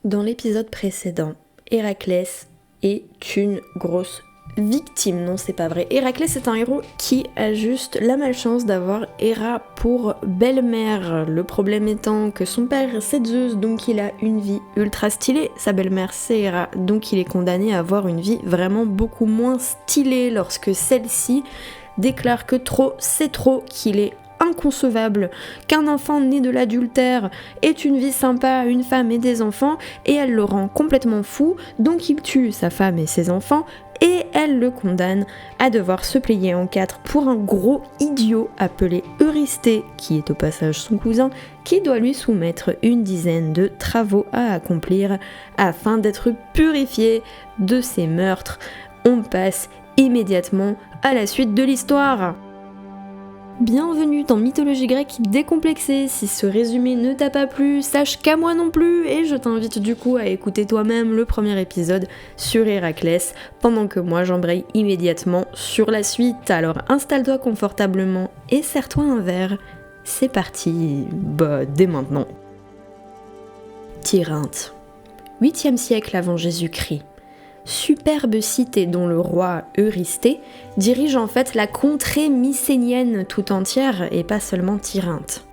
Dans l'épisode précédent, Héraclès est une grosse victime. Non, c'est pas vrai. Héraclès est un héros qui a juste la malchance d'avoir Héra pour belle-mère. Le problème étant que son père c'est Zeus, donc il a une vie ultra stylée. Sa belle-mère c'est Héra, donc il est condamné à avoir une vie vraiment beaucoup moins stylée lorsque celle-ci déclare que trop c'est trop, qu'il est inconcevable qu'un enfant né de l'adultère ait une vie sympa, une femme et des enfants, et elle le rend complètement fou, donc il tue sa femme et ses enfants, et elle le condamne à devoir se plier en 4 pour un gros idiot appelé Eurysthée, qui est au passage son cousin, qui doit lui soumettre une dizaine de travaux à accomplir afin d'être purifié de ses meurtres. On passe immédiatement à la suite de l'histoire. Bienvenue dans Mythologie grecque décomplexée. Si ce résumé ne t'a pas plu, sache qu'à moi non plus, et je t'invite du coup à écouter toi-même le premier épisode sur Héraclès, pendant que moi j'embraye immédiatement sur la suite. Alors installe-toi confortablement et serre-toi un verre. C'est parti, dès maintenant. Tirynthe, 8e siècle avant Jésus-Christ. Superbe cité dont le roi Eurysthée dirige en fait la contrée mycénienne tout entière et pas seulement Tirynthe.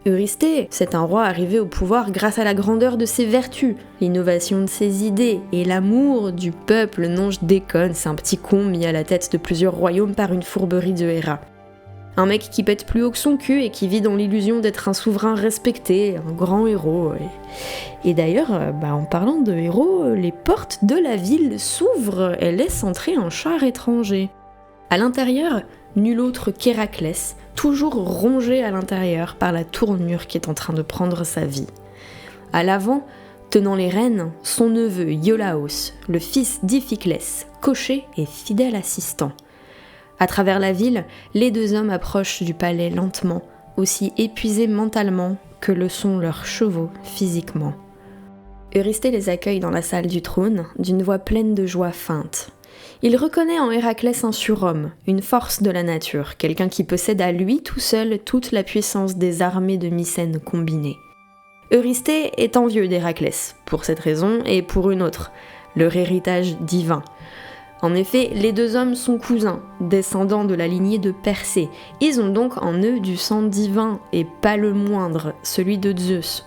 Eurysthée, c'est un roi arrivé au pouvoir grâce à la grandeur de ses vertus, l'innovation de ses idées et l'amour du peuple. Non, je déconne, c'est un petit con mis à la tête de plusieurs royaumes par une fourberie de Héra. Un mec qui pète plus haut que son cul et qui vit dans l'illusion d'être un souverain respecté, un grand héros. Et d'ailleurs, en parlant de héros, les portes de la ville s'ouvrent et laissent entrer un char étranger. À l'intérieur, nul autre qu'Héraclès, toujours rongé à l'intérieur par la tournure qui est en train de prendre sa vie. À l'avant, tenant les rênes, son neveu Iolaos, le fils d'Iphiclès, cocher et fidèle assistant. À travers la ville, les deux hommes approchent du palais lentement, aussi épuisés mentalement que le sont leurs chevaux physiquement. Eurysthée les accueille dans la salle du trône, d'une voix pleine de joie feinte. Il reconnaît en Héraclès un surhomme, une force de la nature, quelqu'un qui possède à lui tout seul toute la puissance des armées de Mycènes combinées. Eurysthée est envieux d'Héraclès, pour cette raison et pour une autre, leur héritage divin. En effet, les deux hommes sont cousins, descendants de la lignée de Persée. Ils ont donc en eux du sang divin, et pas le moindre, celui de Zeus.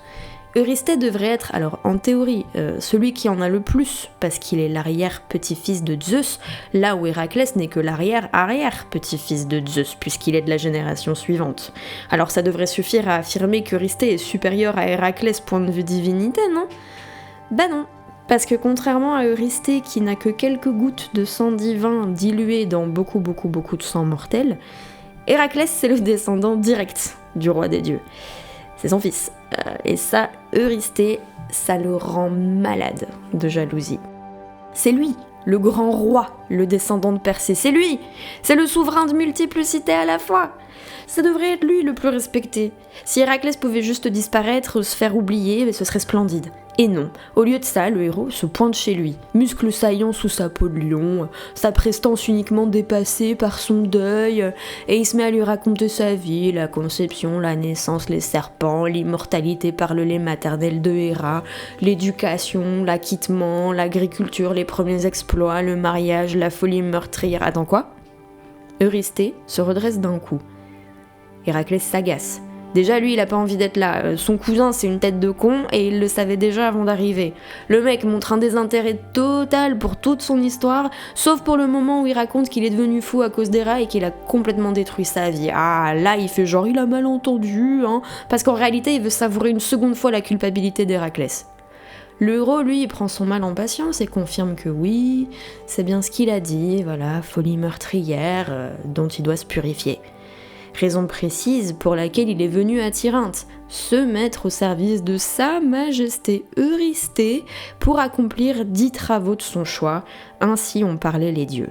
Eurysthée devrait être, alors en théorie, celui qui en a le plus, parce qu'il est l'arrière-petit-fils de Zeus, là où Héraclès n'est que l'arrière-arrière-petit-fils de Zeus, puisqu'il est de la génération suivante. Alors ça devrait suffire à affirmer qu'Eurysthée est supérieur à Héraclès point de vue divinité, non ? Bah non. Parce que contrairement à Eurysthée qui n'a que quelques gouttes de sang divin diluées dans beaucoup de sang mortel, Héraclès c'est le descendant direct du roi des dieux. C'est son fils. Et ça, Eurysthée, ça le rend malade de jalousie. C'est lui, le grand roi, le descendant de Persée, c'est lui. C'est le souverain de multiples cités à la fois. Ça devrait être lui le plus respecté. Si Héraclès pouvait juste disparaître, se faire oublier, ce serait splendide. Et non, au lieu de ça, le héros se pointe chez lui, muscles saillants sous sa peau de lion, sa prestance uniquement dépassée par son deuil, et il se met à lui raconter sa vie, la conception, la naissance, les serpents, l'immortalité par le lait maternel de Héra, l'éducation, l'acquittement, l'agriculture, les premiers exploits, le mariage, la folie meurtrière. Attends quoi ? Eurysthée se redresse d'un coup. Héraclès s'agace. Déjà, lui, il a pas envie d'être là. Son cousin, c'est une tête de con, et il le savait déjà avant d'arriver. Le mec montre un désintérêt total pour toute son histoire, sauf pour le moment où il raconte qu'il est devenu fou à cause d'Héra et qu'il a complètement détruit sa vie. Ah, là, il fait genre, il a mal entendu, parce qu'en réalité, il veut savourer une seconde fois la culpabilité d'Héraclès. Le héros, lui, il prend son mal en patience et confirme que oui, c'est bien ce qu'il a dit, voilà, folie meurtrière, dont il doit se purifier. Raison précise pour laquelle il est venu à Tirynthe, se mettre au service de sa majesté Eurysthée pour accomplir 10 travaux de son choix, ainsi ont parlé les dieux.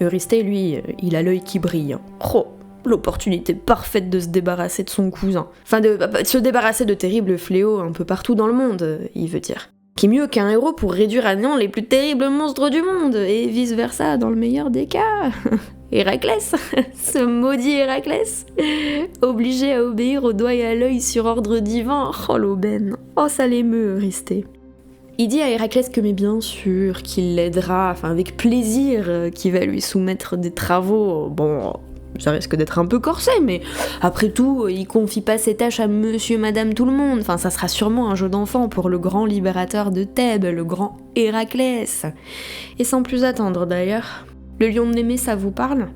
Eurysthée, lui, il a l'œil qui brille. Oh, l'opportunité parfaite de se débarrasser de son cousin. Enfin, de se débarrasser de terribles fléaux un peu partout dans le monde, il veut dire. Qui mieux qu'un héros pour réduire à néant les plus terribles monstres du monde, et vice-versa dans le meilleur des cas. Héraclès, ce maudit Héraclès, obligé à obéir au doigt et à l'œil sur ordre divin. Oh l'aubaine, oh ça l'émeut, Eurysthée. Il dit à Héraclès que mais bien sûr qu'il l'aidera, enfin avec plaisir, qu'il va lui soumettre des travaux. Bon, ça risque d'être un peu corsé, mais après tout, il confie pas ses tâches à monsieur, madame, tout le monde. Enfin, ça sera sûrement un jeu d'enfant pour le grand libérateur de Thèbes, le grand Héraclès. Et sans plus attendre d'ailleurs, le lion de Némée, ça vous parle ?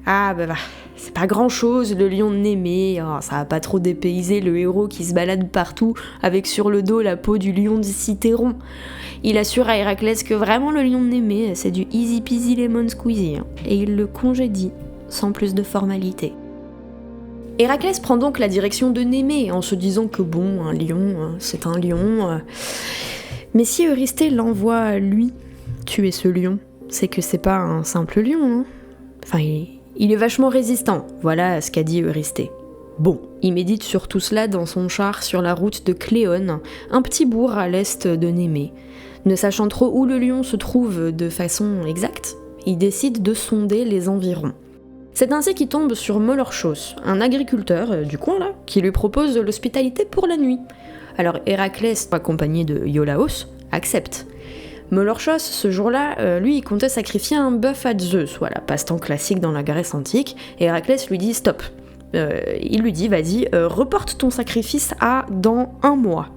Ah bah, c'est pas grand chose le lion de Némée, ça va pas trop dépayser le héros qui se balade partout avec sur le dos la peau du lion de Cithéron. Il assure à Héraclès que vraiment le lion de Némée c'est du easy peasy lemon squeezy, et il le congédie sans plus de formalité. Héraclès prend donc la direction de Némée en se disant que bon, un lion, c'est un lion. Mais si Eurysthée l'envoie lui tuer ce lion, c'est que c'est pas un simple lion, hein. Enfin, il est vachement résistant, voilà ce qu'a dit Eurysthée. Bon, il médite sur tout cela dans son char sur la route de Cléone, un petit bourg à l'est de Némée. Ne sachant trop où le lion se trouve de façon exacte, il décide de sonder les environs. C'est ainsi qu'il tombe sur Molorchos, un agriculteur du coin là, qui lui propose l'hospitalité pour la nuit. Alors Héraclès, accompagné de Iolaos, accepte. Molorchos, ce jour-là, lui, il comptait sacrifier un bœuf à Zeus, voilà, passe-temps classique dans la Grèce antique, et Héraclès lui dit « stop ». Il lui dit « vas-y, reporte ton sacrifice à dans 1 mois ».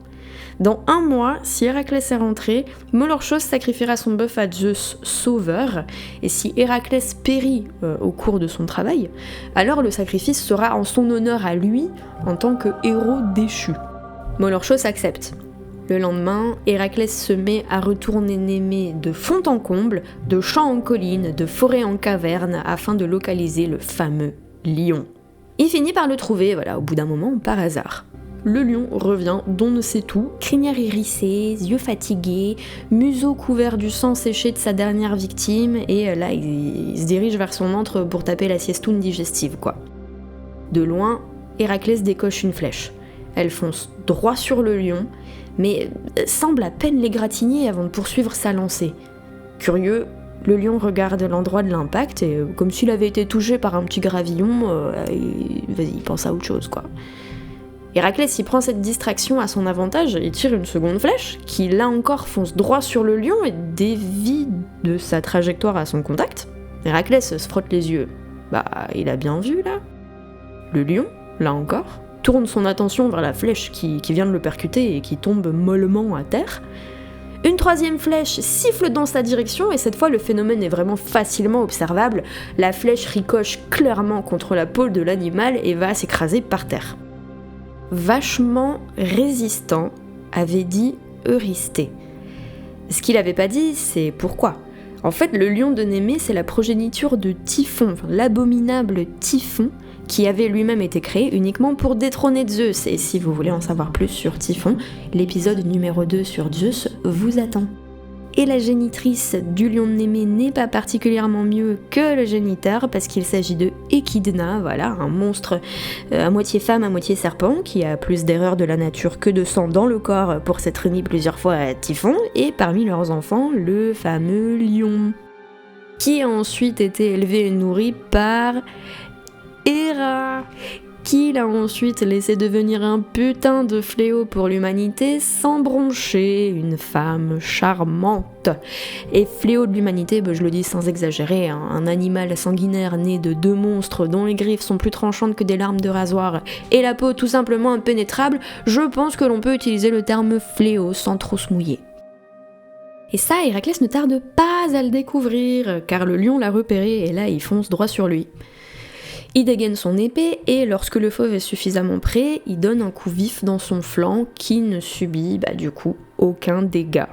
Dans 1 mois, si Héraclès est rentré, Molorchos sacrifiera son bœuf à Zeus sauveur, et si Héraclès périt au cours de son travail, alors le sacrifice sera en son honneur à lui, en tant que héros déchu. Molorchos accepte. Le lendemain, Héraclès se met à retourner Némée de fond en comble, de champ en colline, de forêt en caverne, afin de localiser le fameux lion. Il finit par le trouver, voilà, au bout d'un moment, par hasard. Le lion revient d'on ne sait où, crinière hérissée, yeux fatigués, museau couvert du sang séché de sa dernière victime, et là, il se dirige vers son antre pour taper la siestoune digestive, quoi. De loin, Héraclès décoche une flèche. Elle fonce droit sur le lion, mais semble à peine l'égratigner avant de poursuivre sa lancée. Curieux, le lion regarde l'endroit de l'impact et comme s'il avait été touché par un petit gravillon, il pense à autre chose, quoi. Héraclès y prend cette distraction à son avantage et tire une seconde flèche, qui là encore fonce droit sur le lion et dévie de sa trajectoire à son contact. Héraclès se frotte les yeux. Bah, il a bien vu, là. Le lion, là encore, tourne son attention vers la flèche qui vient de le percuter et qui tombe mollement à terre. Une 3e flèche siffle dans sa direction et cette fois le phénomène est vraiment facilement observable. La flèche ricoche clairement contre la peau de l'animal et va s'écraser par terre. Vachement résistant, avait dit Eurysthée. Ce qu'il avait pas dit, c'est pourquoi. En fait, le lion de Némée, c'est la progéniture de Typhon, l'abominable Typhon, qui avait lui-même été créé uniquement pour détrôner Zeus. Et si vous voulez en savoir plus sur Typhon, l'épisode numéro 2 sur Zeus vous attend. Et la génitrice du lion de Némée n'est pas particulièrement mieux que le géniteur, parce qu'il s'agit de Échidna, voilà, un monstre à moitié femme, à moitié serpent, qui a plus d'erreurs de la nature que de sang dans le corps pour s'être unis plusieurs fois à Typhon, et parmi leurs enfants, le fameux lion, qui a ensuite été élevé et nourri par Héra, qui l'a ensuite laissé devenir un putain de fléau pour l'humanité sans broncher, une femme charmante. Et fléau de l'humanité, je le dis sans exagérer, hein, un animal sanguinaire né de 2 monstres dont les griffes sont plus tranchantes que des lames de rasoir et la peau tout simplement impénétrable, je pense que l'on peut utiliser le terme fléau sans trop se mouiller. Et ça, Héraclès ne tarde pas à le découvrir, car le lion l'a repéré et là il fonce droit sur lui. Il dégaine son épée et lorsque le fauve est suffisamment prêt, il donne un coup vif dans son flanc qui ne subit du coup aucun dégât.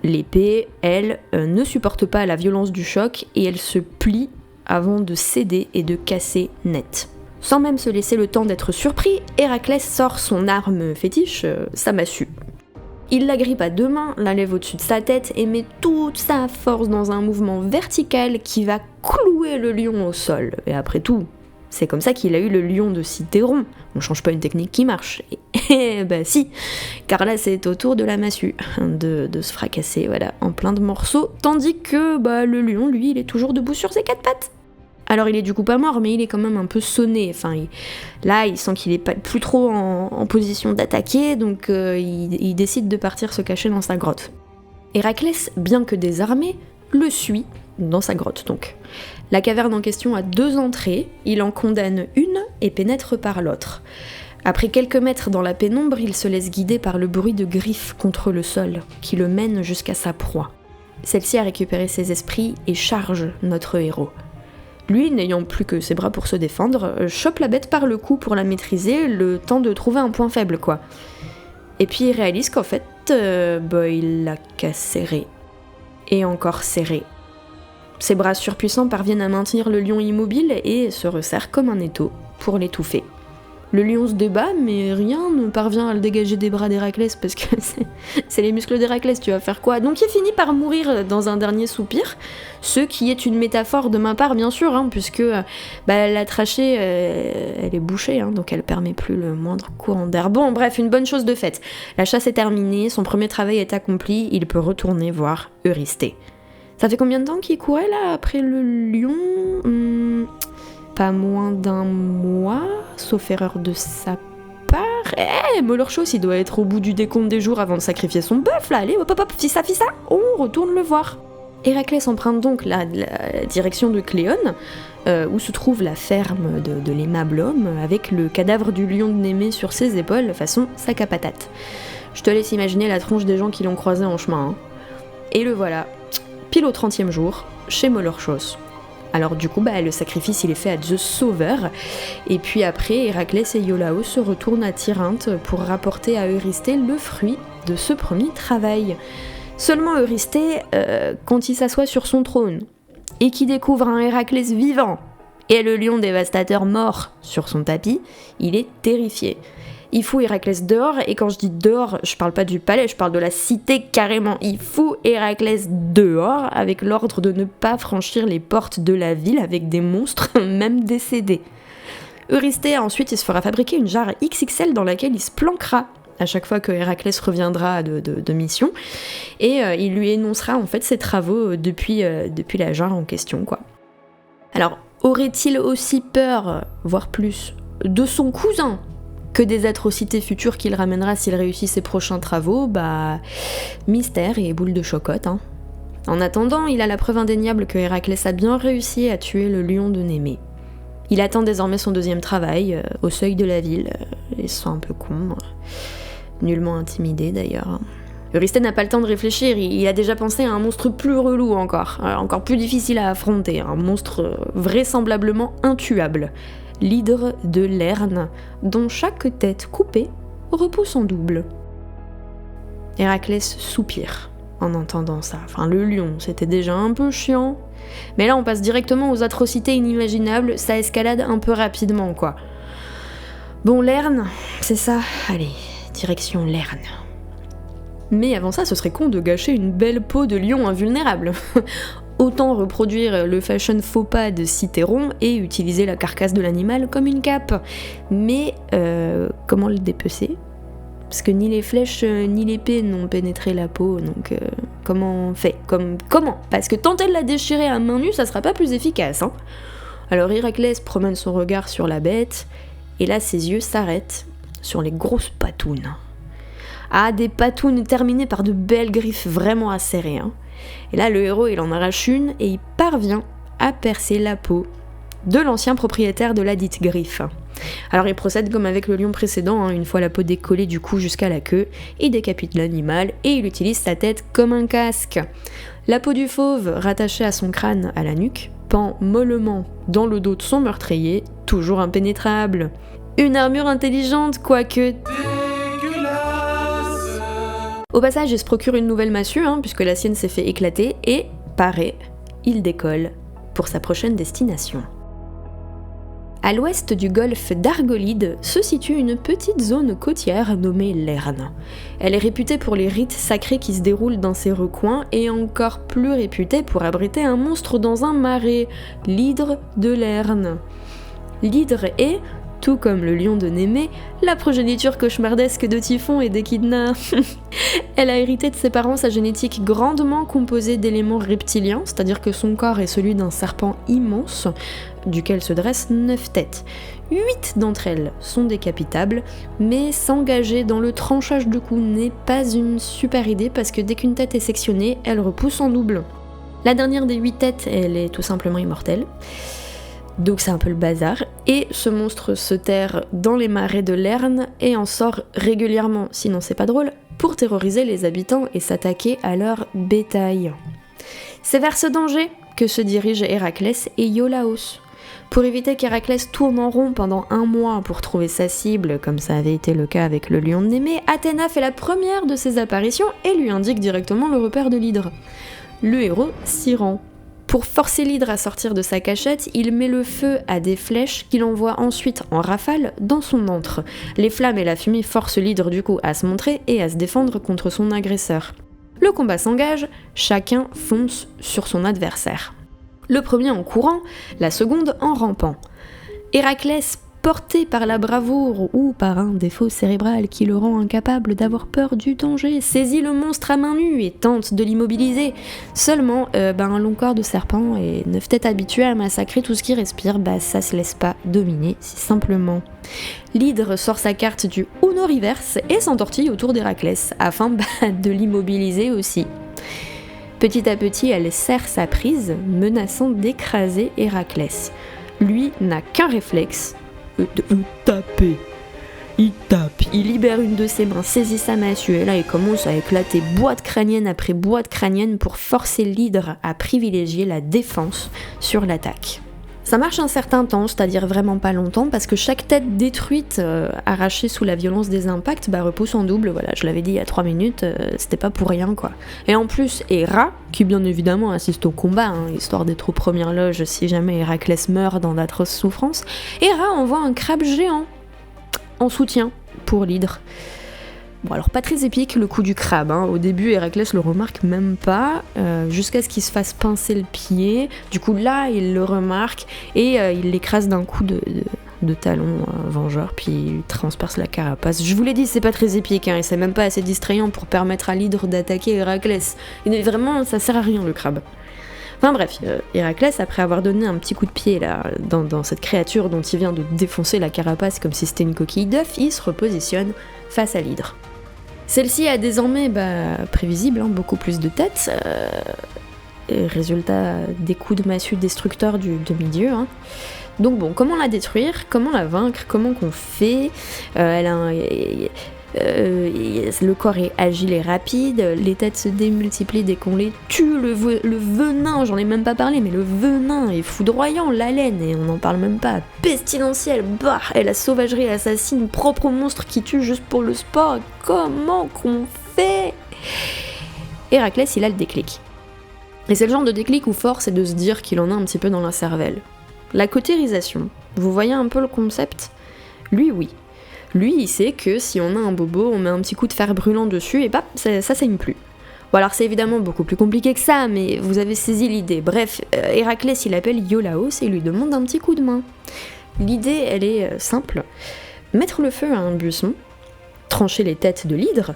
L'épée, elle, ne supporte pas la violence du choc et elle se plie avant de céder et de casser net. Sans même se laisser le temps d'être surpris, Héraclès sort son arme fétiche, sa massue. Il l'agrippe à 2 mains, la lève au-dessus de sa tête et met toute sa force dans un mouvement vertical qui va clouer le lion au sol. Et après tout, c'est comme ça qu'il a eu le lion de Cithéron. On change pas une technique qui marche. Et si, car là c'est au tour de la massue de se fracasser, voilà, en plein de morceaux, tandis que le lion, lui, il est toujours debout sur ses 4 pattes. Alors il est du coup pas mort, mais il est quand même un peu sonné. Là, il sent qu'il est plus trop en position d'attaquer, donc il décide de partir se cacher dans sa grotte. Héraclès, bien que désarmé, le suit dans sa grotte donc. La caverne en question a 2 entrées, il en condamne une et pénètre par l'autre. Après quelques mètres dans la pénombre, il se laisse guider par le bruit de griffes contre le sol, qui le mène jusqu'à sa proie. Celle-ci a récupéré ses esprits et charge notre héros. Lui, n'ayant plus que ses bras pour se défendre, chope la bête par le cou pour la maîtriser, le temps de trouver un point faible, quoi. Et puis il réalise qu'en fait, il l'a qu'à serrer. Et encore serré. Ses bras surpuissants parviennent à maintenir le lion immobile et se resserrent comme un étau pour l'étouffer. Le lion se débat, mais rien ne parvient à le dégager des bras d'Héraclès, parce que c'est les muscles d'Héraclès, tu vas faire quoi? Donc il finit par mourir dans un dernier soupir, ce qui est une métaphore de ma part, bien sûr, puisque la trachée, elle est bouchée, donc elle permet plus le moindre courant d'air. Bon, bref, une bonne chose de faite. La chasse est terminée, son premier travail est accompli, il peut retourner voir Eurysthée. Ça fait combien de temps qu'il courait, là, après le lion Pas moins d'1 mois, sauf erreur de sa part. Molorchos, il doit être au bout du décompte des jours avant de sacrifier son bœuf, là. Allez, hop, fissa, on retourne le voir. Héraclès emprunte donc la direction de Cléone, où se trouve la ferme de l'aimable homme, avec le cadavre du lion de Némée sur ses épaules, façon sac à patate. Je te laisse imaginer la tronche des gens qui l'ont croisé en chemin. Et le voilà, pile au 30e jour, chez Molorchos. Alors du coup, le sacrifice il est fait à Zeus sauveur, et puis après, Héraclès et Iolaos se retournent à Tyrinthe pour rapporter à Eurysthée le fruit de ce premier travail. Seulement Eurysthée, quand il s'assoit sur son trône, et qu'il découvre un Héraclès vivant, et le lion dévastateur mort sur son tapis, il est terrifié. Il fout Héraclès dehors, et quand je dis dehors, je parle pas du palais, je parle de la cité carrément. Il fout Héraclès dehors, avec l'ordre de ne pas franchir les portes de la ville avec des monstres, même décédés. Eurysthée, ensuite, il se fera fabriquer une jarre XXL dans laquelle il se planquera à chaque fois que Héraclès reviendra de mission, et il lui énoncera en fait ses travaux depuis la jarre en question, quoi. Alors, aurait-il aussi peur, voire plus, de son cousin que des atrocités futures qu'il ramènera s'il réussit ses prochains travaux? Mystère et boule de chocotte. En attendant, il a la preuve indéniable que Héraclès a bien réussi à tuer le lion de Némée. Il attend désormais son 2e travail, au seuil de la ville. Il se sent un peu con, nullement intimidé d'ailleurs. Eurysthée n'a pas le temps de réfléchir, il a déjà pensé à un monstre plus relou encore plus difficile à affronter, un monstre vraisemblablement intuable. L'hydre de Lerne, dont chaque tête coupée repousse en double. Héraclès soupire en entendant ça. Le lion, c'était déjà un peu chiant. Mais là, on passe directement aux atrocités inimaginables, ça escalade un peu rapidement, quoi. Bon, Lerne, c'est ça. Allez, direction Lerne. Mais avant ça, ce serait con de gâcher une belle peau de lion invulnérable. Autant reproduire le fashion faux pas de Cithéron et utiliser la carcasse de l'animal comme une cape. Mais comment le dépecer? Parce que ni les flèches ni l'épée n'ont pénétré la peau, donc comment on fait? Comment? Parce que tenter de la déchirer à main nue, ça sera pas plus efficace. Alors Héraclès promène son regard sur la bête, et là ses yeux s'arrêtent sur les grosses patounes. Des patounes terminées par de belles griffes vraiment acérées. Et là, le héros, il en arrache une et il parvient à percer la peau de l'ancien propriétaire de la dite griffe. Alors il procède comme avec le lion précédent, une fois la peau décollée du cou jusqu'à la queue, il décapite l'animal et il utilise sa tête comme un casque. La peau du fauve, rattachée à son crâne à la nuque, pend mollement dans le dos de son meurtrier, toujours impénétrable. Une armure intelligente, quoique... Au passage, il se procure une nouvelle massue, puisque la sienne s'est fait éclater, et, paré, il décolle pour sa prochaine destination. À l'ouest du golfe d'Argolide se situe une petite zone côtière nommée Lerne. Elle est réputée pour les rites sacrés qui se déroulent dans ses recoins, et encore plus réputée pour abriter un monstre dans un marais, l'hydre de Lerne. L'hydre est, Tout comme le lion de Némée, la progéniture cauchemardesque de Typhon et d'Échidna. Elle a hérité de ses parents sa génétique grandement composée d'éléments reptiliens, c'est-à-dire que son corps est celui d'un serpent immense, duquel se dressent 9 têtes. 8 d'entre elles sont décapitables, mais s'engager dans le tranchage de coups n'est pas une super idée parce que dès qu'une tête est sectionnée, elle repousse en double. La dernière des 8 têtes, elle est tout simplement immortelle. Donc c'est un peu le bazar, et ce monstre se terre dans les marais de Lerne et en sort régulièrement, sinon c'est pas drôle, pour terroriser les habitants et s'attaquer à leur bétail. C'est vers ce danger que se dirigent Héraclès et Iolaos. Pour éviter qu'Héraclès tourne en rond pendant 1 mois pour trouver sa cible, comme ça avait été le cas avec le lion de Némée, Athéna fait la première de ses apparitions et lui indique directement le repère de l'hydre. Le héros s'y rend. Pour forcer l'hydre à sortir de sa cachette, il met le feu à des flèches qu'il envoie ensuite en rafale dans son antre. Les flammes et la fumée forcent l'hydre du coup à se montrer et à se défendre contre son agresseur. Le combat s'engage, chacun fonce sur son adversaire. Le premier en courant, la seconde en rampant. Héraclès, porté par la bravoure ou par un défaut cérébral qui le rend incapable d'avoir peur du danger, saisit le monstre à main nue et tente de l'immobiliser. Seulement, un long corps de serpent et 9 têtes habituées à massacrer tout ce qui respire, ça se laisse pas dominer si simplement. L'hydre sort sa carte du Uno Reverse et s'entortille autour d'Héraclès, afin de l'immobiliser aussi. Petit à petit, elle serre sa prise, menaçant d'écraser Héraclès. Lui n'a qu'un réflexe, taper. Il tape, il libère une de ses mains, saisit sa massue, et là il commence à éclater boîte crânienne après boîte crânienne pour forcer l'hydre à privilégier la défense sur l'attaque. Ça marche un certain temps, c'est-à-dire vraiment pas longtemps, parce que chaque tête détruite, arrachée sous la violence des impacts, repousse en double, voilà, je l'avais dit il y a 3 minutes, c'était pas pour rien quoi. Et en plus, Héra, qui bien évidemment assiste au combat, histoire d'être aux premières loges si jamais Héraclès meurt dans d'atroces souffrances, Héra envoie un crabe géant en soutien pour l'hydre. Bon alors pas très épique le coup du crabe, au début Héraclès le remarque même pas, jusqu'à ce qu'il se fasse pincer le pied, du coup là il le remarque et il l'écrase d'un coup de talon vengeur, puis il transperce la carapace. Je vous l'ai dit, c'est pas très épique, et c'est même pas assez distrayant pour permettre à l'hydre d'attaquer Héraclès. Et vraiment ça sert à rien le crabe. Enfin bref, Héraclès, après avoir donné un petit coup de pied là, dans cette créature dont il vient de défoncer la carapace comme si c'était une coquille d'œuf, il se repositionne face à l'hydre. Celle-ci a désormais, prévisible, beaucoup plus de têtes, résultat des coups de massue destructeurs du demi-dieu. Donc bon, comment la détruire, comment la vaincre, comment qu'on fait, le corps est agile et rapide, les têtes se démultiplient dès qu'on les tue, le venin, j'en ai même pas parlé, mais le venin est foudroyant, l'haleine, et on n'en parle même pas, pestilentiel, et la sauvagerie assassine, propre au monstre qui tue juste pour le sport, comment qu'on fait? Héraclès, il a le déclic. Et c'est le genre de déclic où force est de se dire qu'il en a un petit peu dans la cervelle. La cautérisation, vous voyez un peu le concept? Lui, oui. Lui, il sait que si on a un bobo, on met un petit coup de fer brûlant dessus et ça saigne plus. Bon alors c'est évidemment beaucoup plus compliqué que ça, mais vous avez saisi l'idée. Bref, Héraclès il appelle Iolaos et lui demande un petit coup de main. L'idée, elle est simple. Mettre le feu à un buisson, trancher les têtes de l'hydre,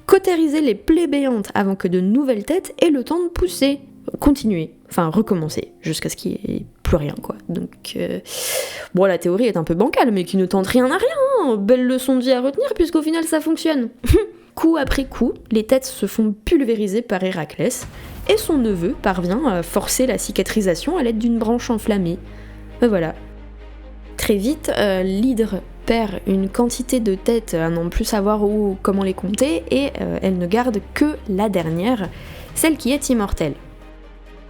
cautériser les plaies béantes avant que de nouvelles têtes aient le temps de pousser. Continuer, recommencer, jusqu'à ce qu'il n'y ait plus rien, quoi. Donc, la théorie est un peu bancale, mais qui ne tente rien à rien, belle leçon de vie à retenir, puisqu'au final ça fonctionne. Coup après coup, les têtes se font pulvériser par Héraclès, et son neveu parvient à forcer la cicatrisation à l'aide d'une branche enflammée. Voilà. Très vite, l'hydre perd une quantité de têtes à n'en plus savoir comment les compter, et elle ne garde que la dernière, celle qui est immortelle.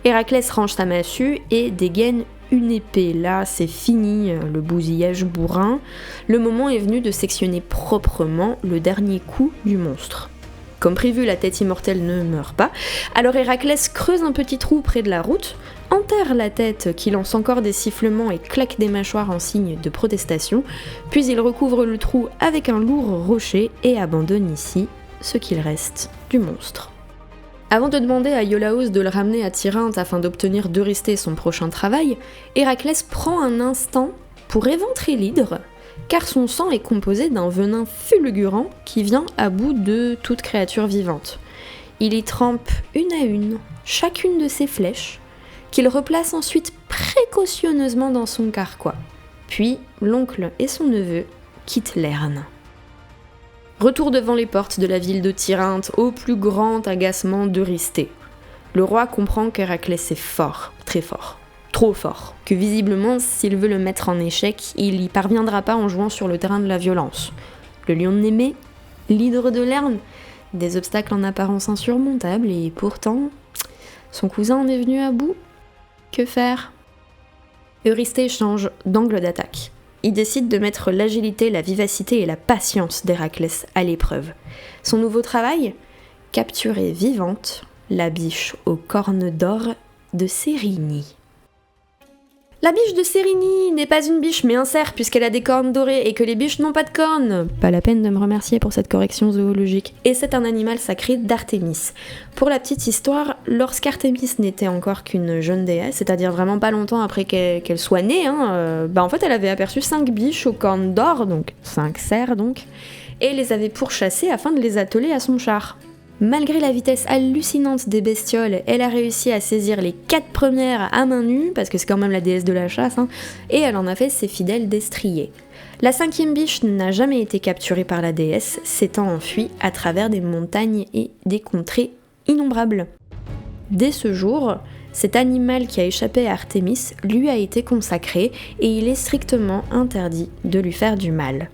Héraclès range sa massue et dégaine une épée. Là, c'est fini le bousillage bourrin. Le moment est venu de sectionner proprement le dernier coup du monstre. Comme prévu, la tête immortelle ne meurt pas. Alors Héraclès creuse un petit trou près de la route, enterre la tête qui lance encore des sifflements et claque des mâchoires en signe de protestation, puis il recouvre le trou avec un lourd rocher et abandonne ici ce qu'il reste du monstre. Avant de demander à Iolaos de le ramener à Tyrinthe afin d'obtenir d'Eurysthée son prochain travail, Héraclès prend un instant pour éventrer l'hydre car son sang est composé d'un venin fulgurant qui vient à bout de toute créature vivante. Il y trempe une à une chacune de ses flèches, qu'il replace ensuite précautionneusement dans son carquois. Puis l'oncle et son neveu quittent Lerne. Retour devant les portes de la ville de Tirynthe, au plus grand agacement d'Eurysthée. Le roi comprend qu'Héraclès est fort, très fort, trop fort, que visiblement, s'il veut le mettre en échec, il y parviendra pas en jouant sur le terrain de la violence. Le lion de Némée, l'hydre de Lerne, des obstacles en apparence insurmontables, et pourtant, son cousin en est venu à bout. Que faire ? Eurysthée change d'angle d'attaque. Il décide de mettre l'agilité, la vivacité et la patience d'Héraclès à l'épreuve. Son nouveau travail ? Capturer vivante la biche aux cornes d'or de Cérynie. La biche de Cérynie n'est pas une biche mais un cerf puisqu'elle a des cornes dorées et que les biches n'ont pas de cornes. Pas la peine de me remercier pour cette correction zoologique. Et c'est un animal sacré d'Artémis. Pour la petite histoire, lorsqu'Artémis n'était encore qu'une jeune déesse, c'est-à-dire vraiment pas longtemps après qu'elle soit née, en fait elle avait aperçu 5 biches aux cornes d'or, donc 5 cerfs donc, et les avait pourchassées afin de les atteler à son char. Malgré la vitesse hallucinante des bestioles, elle a réussi à saisir les 4 premières à main nue, parce que c'est quand même la déesse de la chasse, et elle en a fait ses fidèles destriers. La 5e biche n'a jamais été capturée par la déesse, s'étant enfuie à travers des montagnes et des contrées innombrables. Dès ce jour, cet animal qui a échappé à Artémis lui a été consacré, et il est strictement interdit de lui faire du mal.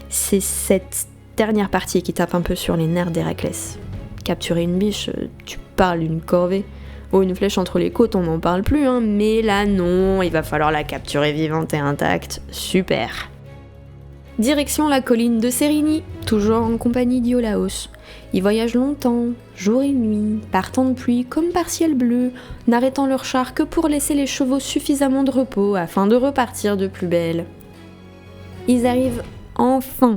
C'est cette dernière partie qui tape un peu sur les nerfs d'Héraclès. Capturer une biche, tu parles d'une corvée. Oh, une flèche entre les côtes, on n'en parle plus, mais là non, il va falloir la capturer vivante et intacte. Super. Direction la colline de Cérynie, toujours en compagnie d'Iolaos. Ils voyagent longtemps, jour et nuit, par temps de pluie comme par ciel bleu, n'arrêtant leur char que pour laisser les chevaux suffisamment de repos afin de repartir de plus belle. Ils arrivent enfin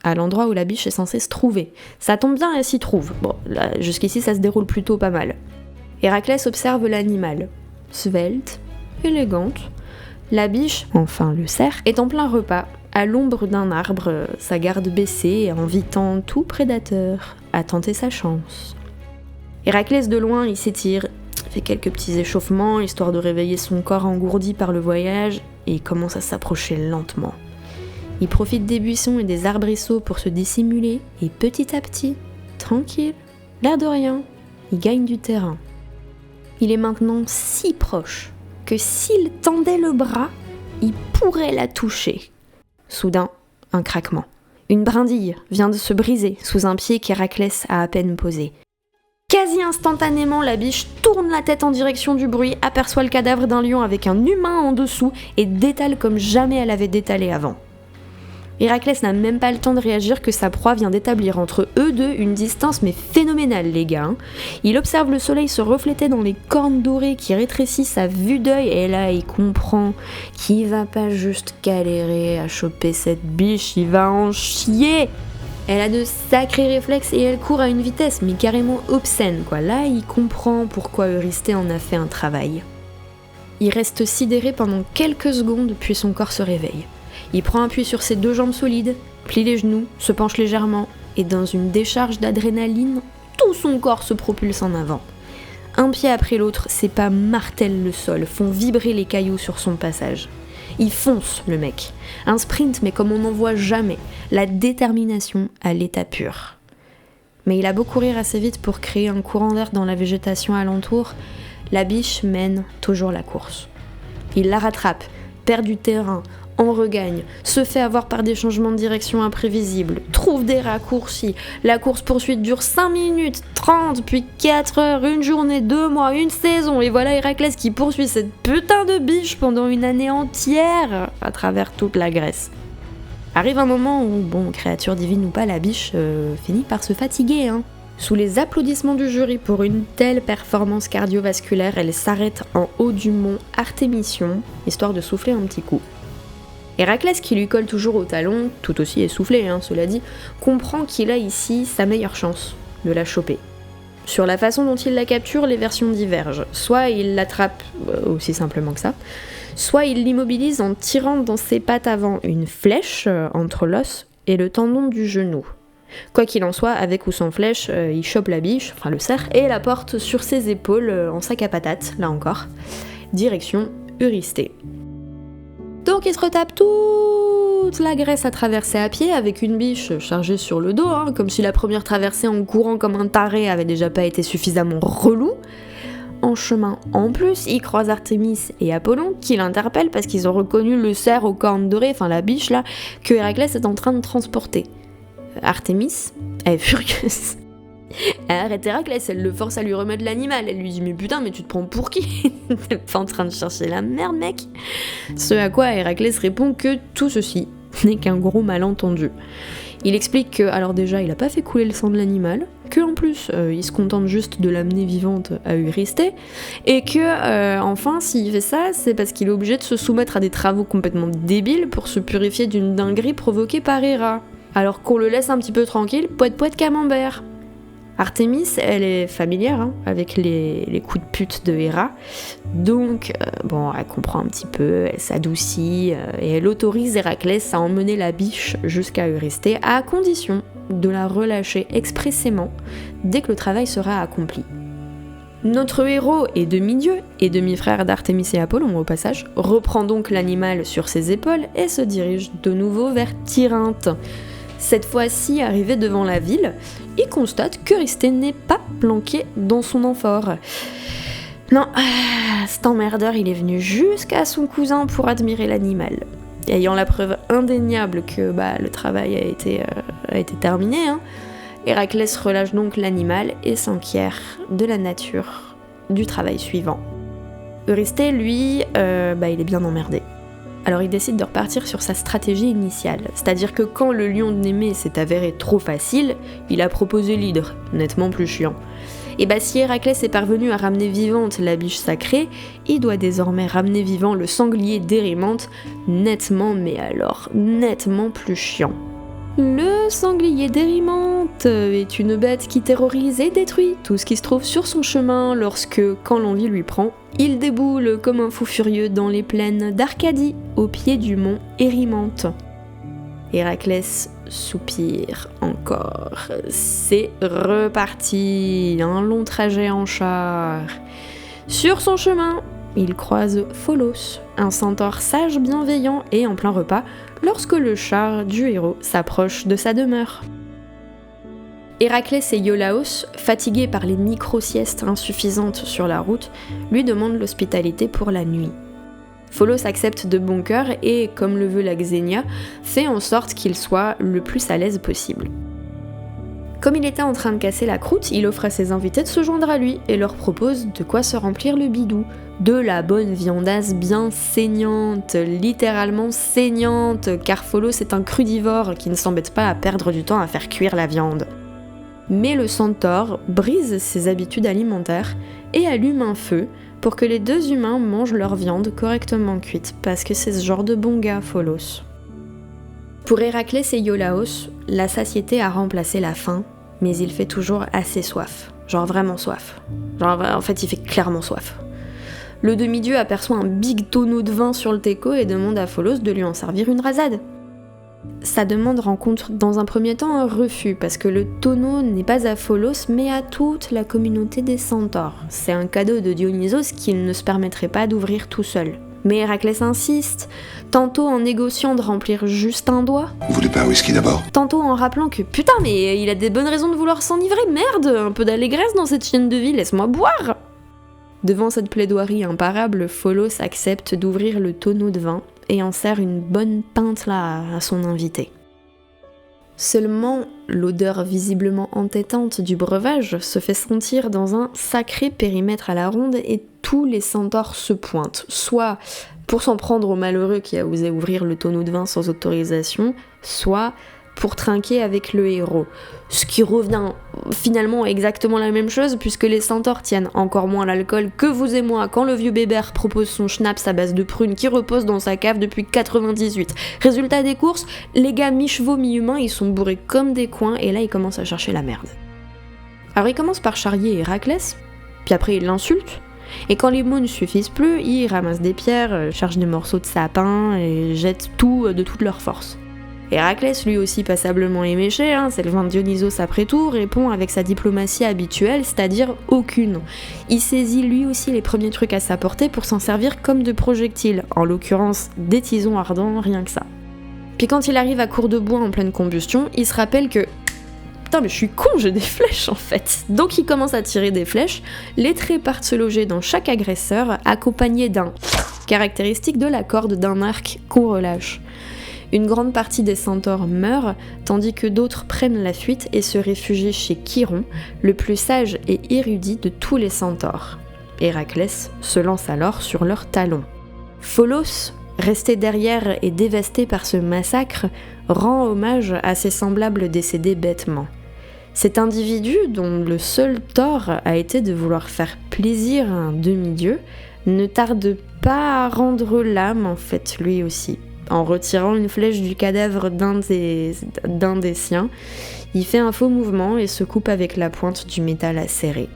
à l'endroit où la biche est censée se trouver. Ça tombe bien, elle s'y trouve. Bon, là, jusqu'ici, ça se déroule plutôt pas mal. Héraclès observe l'animal. Svelte, élégante. La biche, enfin le cerf, est en plein repas, à l'ombre d'un arbre, sa garde baissée, invitant tout prédateur à tenter sa chance. Héraclès de loin, il s'étire, fait quelques petits échauffements, histoire de réveiller son corps engourdi par le voyage, et il commence à s'approcher lentement. Il profite des buissons et des arbrisseaux pour se dissimuler, et petit à petit, tranquille, l'air de rien, il gagne du terrain. Il est maintenant si proche que s'il tendait le bras, il pourrait la toucher. Soudain, un craquement. Une brindille vient de se briser sous un pied qu'Héraclès a à peine posé. Quasi instantanément, la biche tourne la tête en direction du bruit, aperçoit le cadavre d'un lion avec un humain en dessous et détale comme jamais elle avait détalé avant. Héraclès n'a même pas le temps de réagir que sa proie vient d'établir entre eux deux une distance mais phénoménale, les gars. Il observe le soleil se refléter dans les cornes dorées qui rétrécissent sa vue d'œil et là il comprend qu'il va pas juste galérer à choper cette biche, il va en chier. Elle a de sacrés réflexes et elle court à une vitesse mais carrément obscène quoi. Là il comprend pourquoi Eurysthée en a fait un travail. Il reste sidéré pendant quelques secondes puis son corps se réveille. Il prend appui sur ses 2 jambes solides, plie les genoux, se penche légèrement, et dans une décharge d'adrénaline, tout son corps se propulse en avant. Un pied après l'autre, ses pas martèlent le sol, font vibrer les cailloux sur son passage. Il fonce, le mec. Un sprint, mais comme on n'en voit jamais. La détermination à l'état pur. Mais il a beau courir assez vite pour créer un courant d'air dans la végétation alentour, la biche mène toujours la course. Il la rattrape, perd du terrain, en regagne, se fait avoir par des changements de direction imprévisibles, trouve des raccourcis. La course-poursuite dure 5 minutes, 30, puis 4 heures, une journée, 2 mois, une saison. Et voilà Héraclès qui poursuit cette putain de biche pendant une année entière à travers toute la Grèce. Arrive un moment où, créature divine ou pas, la biche finit par se fatiguer. Sous les applaudissements du jury pour une telle performance cardiovasculaire, elle s'arrête en haut du mont Artémission, histoire de souffler un petit coup. Héraclès, qui lui colle toujours au talon, tout aussi essoufflé, cela dit, comprend qu'il a ici sa meilleure chance de la choper. Sur la façon dont il la capture, les versions divergent. Soit il l'attrape aussi simplement que ça, soit il l'immobilise en tirant dans ses pattes avant une flèche entre l'os et le tendon du genou. Quoi qu'il en soit, avec ou sans flèche, il chope la biche, enfin le cerf, et la porte sur ses épaules en sac à patates, là encore. Direction Eurysthée. Donc il se retape toute la Grèce à traverser à pied avec une biche chargée sur le dos, comme si la première traversée en courant comme un taré avait déjà pas été suffisamment relou. En chemin, en plus, il croise Artémis et Apollon qui l'interpellent parce qu'ils ont reconnu le cerf aux cornes dorées, enfin la biche là, que Héraclès est en train de transporter. Artémis, elle est furieuse. Elle arrête Héraclès, elle le force à lui remettre l'animal. Elle lui dit mais putain, mais tu te prends pour qui? T'es pas en train de chercher la merde, mec? Ce à quoi Héraclès répond que tout ceci n'est qu'un gros malentendu. Il explique que, alors déjà, il a pas fait couler le sang de l'animal, que en plus, il se contente juste de l'amener vivante à Eurysthée, et que, enfin, s'il fait ça, c'est parce qu'il est obligé de se soumettre à des travaux complètement débiles pour se purifier d'une dinguerie provoquée par Héra. Alors qu'on le laisse un petit peu tranquille, poète camembert. Artémis, elle est familière avec les coups de pute de Héra, donc elle comprend un petit peu, elle s'adoucit et elle autorise Héraclès à emmener la biche jusqu'à Eurysthée à condition de la relâcher expressément dès que le travail sera accompli. Notre héros est demi-dieu et demi-frère d'Artémis et Apollon au passage, reprend donc l'animal sur ses épaules et se dirige de nouveau vers Tirynthe. Cette fois-ci, arrivé devant la ville, il constate qu'Eurysthée n'est pas planqué dans son amphore. Non, cet emmerdeur, il est venu jusqu'à son cousin pour admirer l'animal. Ayant la preuve indéniable que le travail a été terminé, Héraclès relâche donc l'animal et s'enquiert de la nature du travail suivant. Eurysthée, lui, il est bien emmerdé. Alors il décide de repartir sur sa stratégie initiale, c'est-à-dire que quand le lion de Némée s'est avéré trop facile, il a proposé l'hydre, nettement plus chiant. Et si Héraclès est parvenu à ramener vivante la biche sacrée, il doit désormais ramener vivant le sanglier d'Érymanthe, nettement plus chiant. Le sanglier d'Érymanthe est une bête qui terrorise et détruit tout ce qui se trouve sur son chemin lorsque, quand l'envie lui prend, il déboule comme un fou furieux dans les plaines d'Arcadie, au pied du mont Érymanthe. Héraclès soupire encore. C'est reparti, un long trajet en char. Sur son chemin, il croise Pholos, un centaure sage, bienveillant et en plein repas, lorsque le char du héros s'approche de sa demeure. Héraclès et Iolaos, fatigués par les micro-siestes insuffisantes sur la route, lui demandent l'hospitalité pour la nuit. Pholos accepte de bon cœur et, comme le veut la Xénia, fait en sorte qu'il soit le plus à l'aise possible. Comme il était en train de casser la croûte, il offre à ses invités de se joindre à lui et leur propose de quoi se remplir le bidou. De la bonne viandasse bien saignante, littéralement saignante, car Pholos est un crudivore qui ne s'embête pas à perdre du temps à faire cuire la viande. Mais le centaure brise ses habitudes alimentaires et allume un feu pour que les deux humains mangent leur viande correctement cuite, parce que c'est ce genre de bon gars, Pholos. Pour Héraclès et Iolaos, la satiété a remplacé la faim, mais il fait toujours assez soif. Genre vraiment soif. En fait, il fait clairement soif. Le demi-dieu aperçoit un big tonneau de vin sur le teco et demande à Pholos de lui en servir une rasade. Sa demande rencontre dans un premier temps un refus, parce que le tonneau n'est pas à Pholos, mais à toute la communauté des centaures. C'est un cadeau de Dionysos qu'il ne se permettrait pas d'ouvrir tout seul. Mais Héraclès insiste, tantôt en négociant de remplir juste un doigt. Vous voulez pas un whisky d'abord? Tantôt en rappelant que putain, mais il a des bonnes raisons de vouloir s'enivrer, merde, un peu d'allégresse dans cette chienne de vie, laisse-moi boire! Devant cette plaidoirie imparable, Pholos accepte d'ouvrir le tonneau de vin et en sert une bonne pinte là à son invité. Seulement, l'odeur visiblement entêtante du breuvage se fait sentir dans un sacré périmètre à la ronde et tous les centaures se pointent, soit pour s'en prendre au malheureux qui a osé ouvrir le tonneau de vin sans autorisation, soit pour trinquer avec le héros. Ce qui revient finalement exactement la même chose puisque les centaures tiennent encore moins l'alcool que vous et moi quand le vieux bébert propose son schnapps à base de prunes qui repose dans sa cave depuis 98. Résultat des courses, les gars mi-chevaux mi-humains ils sont bourrés comme des coins et là ils commencent à chercher la merde. Alors il commence par charrier Héraclès, puis après il l'insulte, et quand les mots ne suffisent plus, il ramasse des pierres, charge des morceaux de sapin et jette tout de toute leur force. Héraclès, lui aussi passablement éméché, c'est le vin de Dionysos après tout, répond avec sa diplomatie habituelle, c'est-à-dire aucune. Il saisit lui aussi les premiers trucs à sa portée pour s'en servir comme de projectiles, en l'occurrence des tisons ardents, rien que ça. Puis quand il arrive à court de bois en pleine combustion, il se rappelle que putain mais je suis con, j'ai des flèches en fait. Donc il commence à tirer des flèches, les traits partent se loger dans chaque agresseur, accompagnés d'un caractéristique de la corde d'un arc qu'on relâche. Une grande partie des centaures meurent, tandis que d'autres prennent la fuite et se réfugient chez Chiron, le plus sage et érudit de tous les centaures. Héraclès se lance alors sur leurs talons. Pholos, resté derrière et dévasté par ce massacre, rend hommage à ses semblables décédés bêtement. Cet individu, dont le seul tort a été de vouloir faire plaisir à un demi-dieu, ne tarde pas à rendre l'âme en fait lui aussi. En retirant une flèche du cadavre d'un des siens, il fait un faux mouvement et se coupe avec la pointe du métal acéré.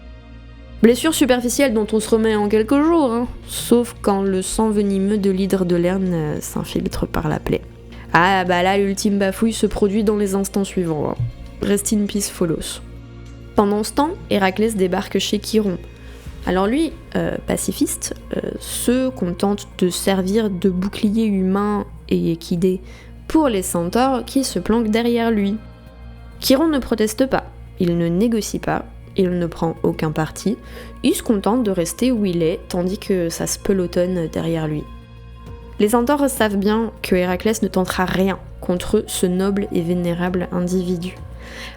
Blessure superficielle dont on se remet en quelques jours, sauf quand le sang venimeux de l'hydre de Lerne s'infiltre par la plaie. Ah bah là, l'ultime bafouille se produit dans les instants suivants. Rest in peace Pholos. Pendant ce temps, Héraclès débarque chez Chiron. Alors lui, pacifiste, se contente de servir de bouclier humain et équidé pour les centaures qui se planquent derrière lui. Chiron ne proteste pas, il ne négocie pas, il ne prend aucun parti, il se contente de rester où il est tandis que ça se pelotonne derrière lui. Les centaures savent bien que Héraclès ne tentera rien contre ce noble et vénérable individu.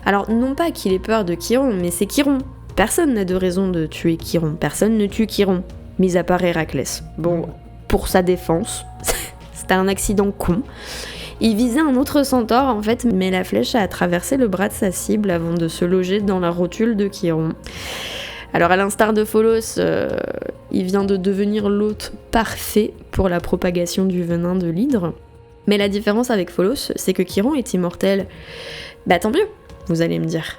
Alors non pas qu'il ait peur de Chiron, mais c'est Chiron. Personne n'a de raison de tuer Chiron, personne ne tue Chiron, mis à part Héraclès. Bon, pour sa défense, c'était un accident con. Il visait un autre centaure en fait, mais la flèche a traversé le bras de sa cible avant de se loger dans la rotule de Chiron. Alors à l'instar de Pholos, il vient de devenir l'hôte parfait pour la propagation du venin de l'hydre. Mais la différence avec Pholos, c'est que Chiron est immortel. Bah tant mieux, vous allez me dire.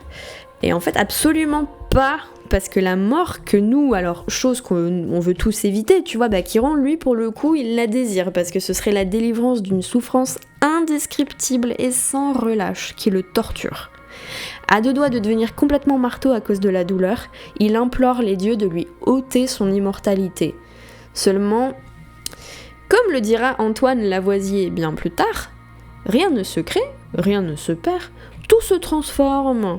Et en fait absolument pas, parce que la mort que nous, alors chose qu'on veut tous éviter, tu vois, Chiron lui pour le coup il la désire, parce que ce serait la délivrance d'une souffrance indescriptible et sans relâche qui le torture. À deux doigts de devenir complètement marteau à cause de la douleur, il implore les dieux de lui ôter son immortalité. Seulement, comme le dira Antoine Lavoisier bien plus tard, rien ne se crée, rien ne se perd, tout se transforme.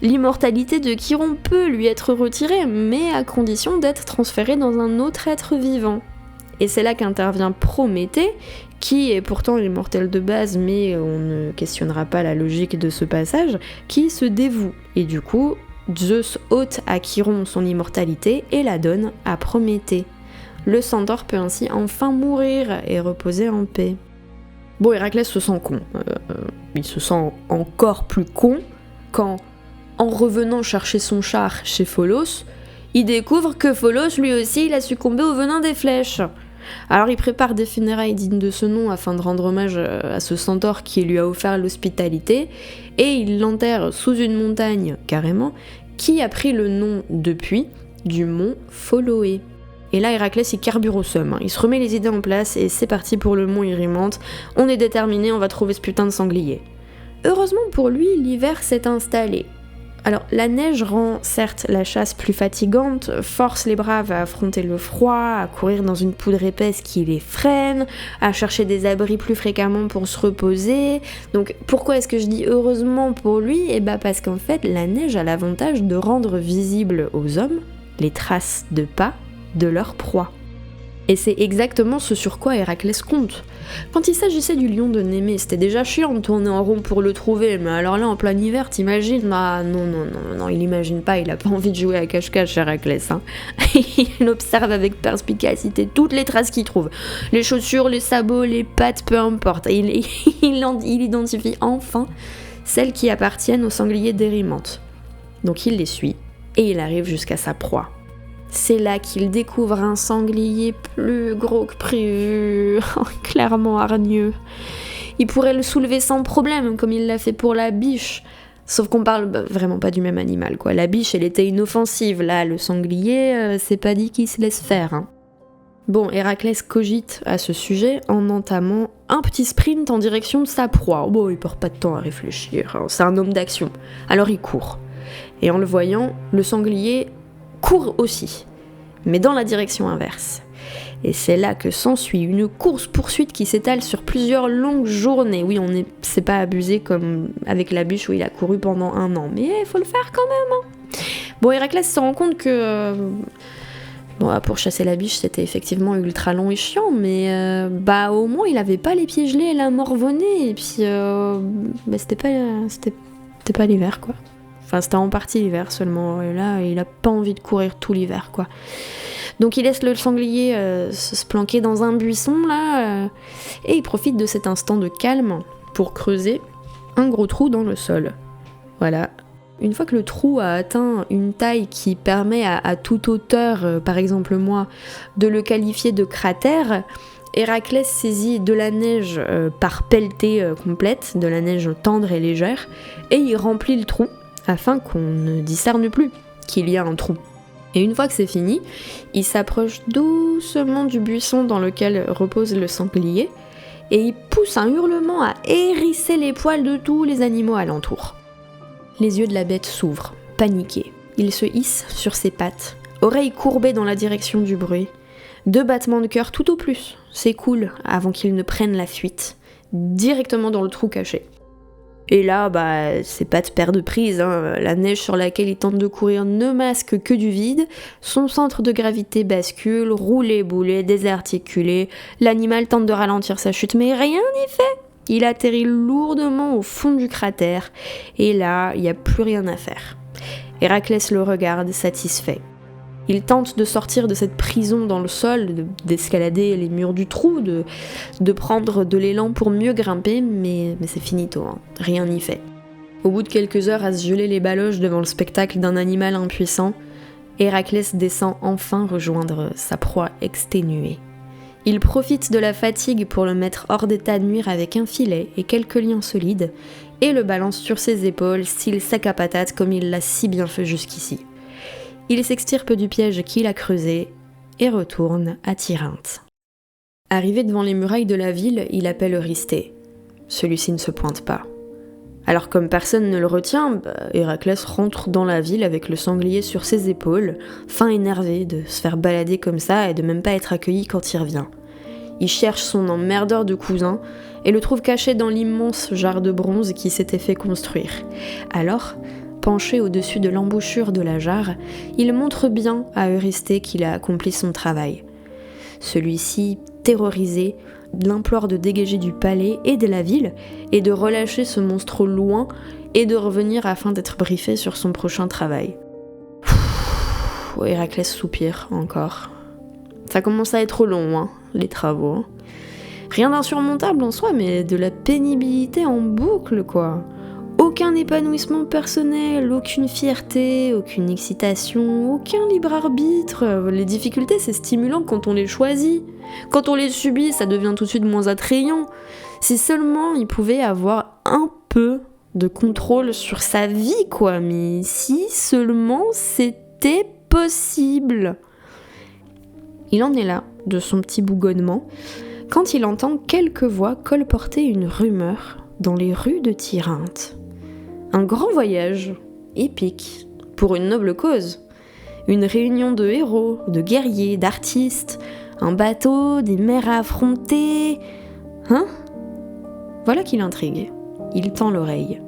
L'immortalité de Chiron peut lui être retirée, mais à condition d'être transférée dans un autre être vivant. Et c'est là qu'intervient Prométhée, qui est pourtant immortel de base, mais on ne questionnera pas la logique de ce passage, qui se dévoue. Et du coup, Zeus ôte à Chiron son immortalité et la donne à Prométhée. Le centaure peut ainsi enfin mourir et reposer en paix. Bon, Héraclès se sent con. Il se sent encore plus con quand, en revenant chercher son char chez Pholos, il découvre que Pholos, lui aussi, il a succombé au venin des flèches. Alors il prépare des funérailles dignes de ce nom afin de rendre hommage à ce centaure qui lui a offert l'hospitalité, et il l'enterre sous une montagne, carrément, qui a pris le nom depuis du mont Pholoé. Et là, Héraclès, il carbure au seum, il se remet les idées en place, et c'est parti pour le mont Érymanthe. On est déterminé, on va trouver ce putain de sanglier. Heureusement pour lui, l'hiver s'est installé. Alors, la neige rend certes la chasse plus fatigante, force les braves à affronter le froid, à courir dans une poudre épaisse qui les freine, à chercher des abris plus fréquemment pour se reposer. Donc, pourquoi est-ce que je dis heureusement pour lui ? Eh ben parce qu'en fait, la neige a l'avantage de rendre visibles aux hommes les traces de pas de leur proie. Et c'est exactement ce sur quoi Héraclès compte. Quand il s'agissait du lion de Némée, c'était déjà chiant de tourner en rond pour le trouver, mais alors là, en plein hiver, t'imagines ? Ah non, il imagine pas, il a pas envie de jouer à cache-cache, Héraclès. Il observe avec perspicacité toutes les traces qu'il trouve. Les chaussures, les sabots, les pattes, peu importe. Il identifie enfin celles qui appartiennent au sanglier d'Érymanthe. Donc il les suit, et il arrive jusqu'à sa proie. C'est là qu'il découvre un sanglier plus gros que prévu, clairement hargneux. Il pourrait le soulever sans problème, comme il l'a fait pour la biche. Sauf qu'on parle vraiment pas du même animal, quoi. La biche, elle était inoffensive, là, le sanglier, c'est pas dit qu'il se laisse faire, hein. Bon, Héraclès cogite à ce sujet en entamant un petit sprint en direction de sa proie. Bon, il perd pas de temps à réfléchir, hein. C'est un homme d'action. Alors il court. Et en le voyant, le sanglier court aussi, mais dans la direction inverse. Et c'est là que s'ensuit une course-poursuite qui s'étale sur plusieurs longues journées. Oui, c'est pas abusé comme avec la biche où il a couru pendant 1 an, mais il faut le faire quand même, hein. Bon, Héraclès se rend compte que pour chasser la biche, c'était effectivement ultra long et chiant, mais au moins il avait pas les pieds gelés et la morvonnée, et puis c'était pas l'hiver, quoi. Enfin, c'était en partie l'hiver seulement, et là, il a pas envie de courir tout l'hiver, quoi. Donc il laisse le sanglier se planquer dans un buisson, là, et il profite de cet instant de calme pour creuser un gros trou dans le sol. Voilà. Une fois que le trou a atteint une taille qui permet à toute hauteur, par exemple moi, de le qualifier de cratère, Héraclès saisit de la neige par pelletée complète, de la neige tendre et légère, et il remplit le trou afin qu'on ne discerne plus qu'il y a un trou. Et une fois que c'est fini, il s'approche doucement du buisson dans lequel repose le sanglier, et il pousse un hurlement à hérisser les poils de tous les animaux alentour. Les yeux de la bête s'ouvrent, paniqués. Il se hisse sur ses pattes, oreilles courbées dans la direction du bruit. 2 battements de cœur tout au plus s'écoulent avant qu'il ne prenne la fuite, directement dans le trou caché. Et là, ses pattes perdent prise, hein. La neige sur laquelle il tente de courir ne masque que du vide, son centre de gravité bascule, roulé-boulé, désarticulé, l'animal tente de ralentir sa chute, mais rien n'y fait. Il atterrit lourdement au fond du cratère, et là, il n'y a plus rien à faire. Héraclès le regarde, satisfait. Il tente de sortir de cette prison dans le sol, d'escalader les murs du trou, de prendre de l'élan pour mieux grimper, mais c'est finito, hein. Rien n'y fait. Au bout de quelques heures à se geler les baloches devant le spectacle d'un animal impuissant, Héraclès descend enfin rejoindre sa proie exténuée. Il profite de la fatigue pour le mettre hors d'état de nuire avec un filet et quelques liens solides, et le balance sur ses épaules, style sac à patates comme il l'a si bien fait jusqu'ici. Il s'extirpe du piège qu'il a creusé et retourne à Tirynthe. Arrivé devant les murailles de la ville, il appelle Eurysthée. Celui-ci ne se pointe pas. Alors comme personne ne le retient, Héraclès rentre dans la ville avec le sanglier sur ses épaules, fin énervé de se faire balader comme ça et de même pas être accueilli quand il revient. Il cherche son emmerdeur de cousin et le trouve caché dans l'immense jarre de bronze qui s'était fait construire. Alors, penché au-dessus de l'embouchure de la jarre, il montre bien à Eurysthée qu'il a accompli son travail. Celui-ci, terrorisé, l'implore de dégager du palais et de la ville, et de relâcher ce monstre loin, et de revenir afin d'être briefé sur son prochain travail. Héraclès soupire encore. Ça commence à être long, hein, les travaux. Rien d'insurmontable en soi, mais de la pénibilité en boucle, quoi. Aucun épanouissement personnel, aucune fierté, aucune excitation, aucun libre arbitre. Les difficultés, c'est stimulant quand on les choisit. Quand on les subit, ça devient tout de suite moins attrayant. Si seulement il pouvait avoir un peu de contrôle sur sa vie, quoi. Mais si seulement c'était possible. Il en est là, de son petit bougonnement, quand il entend quelques voix colporter une rumeur dans les rues de Tirynthe. Un grand voyage, épique, pour une noble cause. Une réunion de héros, de guerriers, d'artistes, un bateau, des mers à affronter... Hein ? Voilà qui l'intrigue. Il tend l'oreille.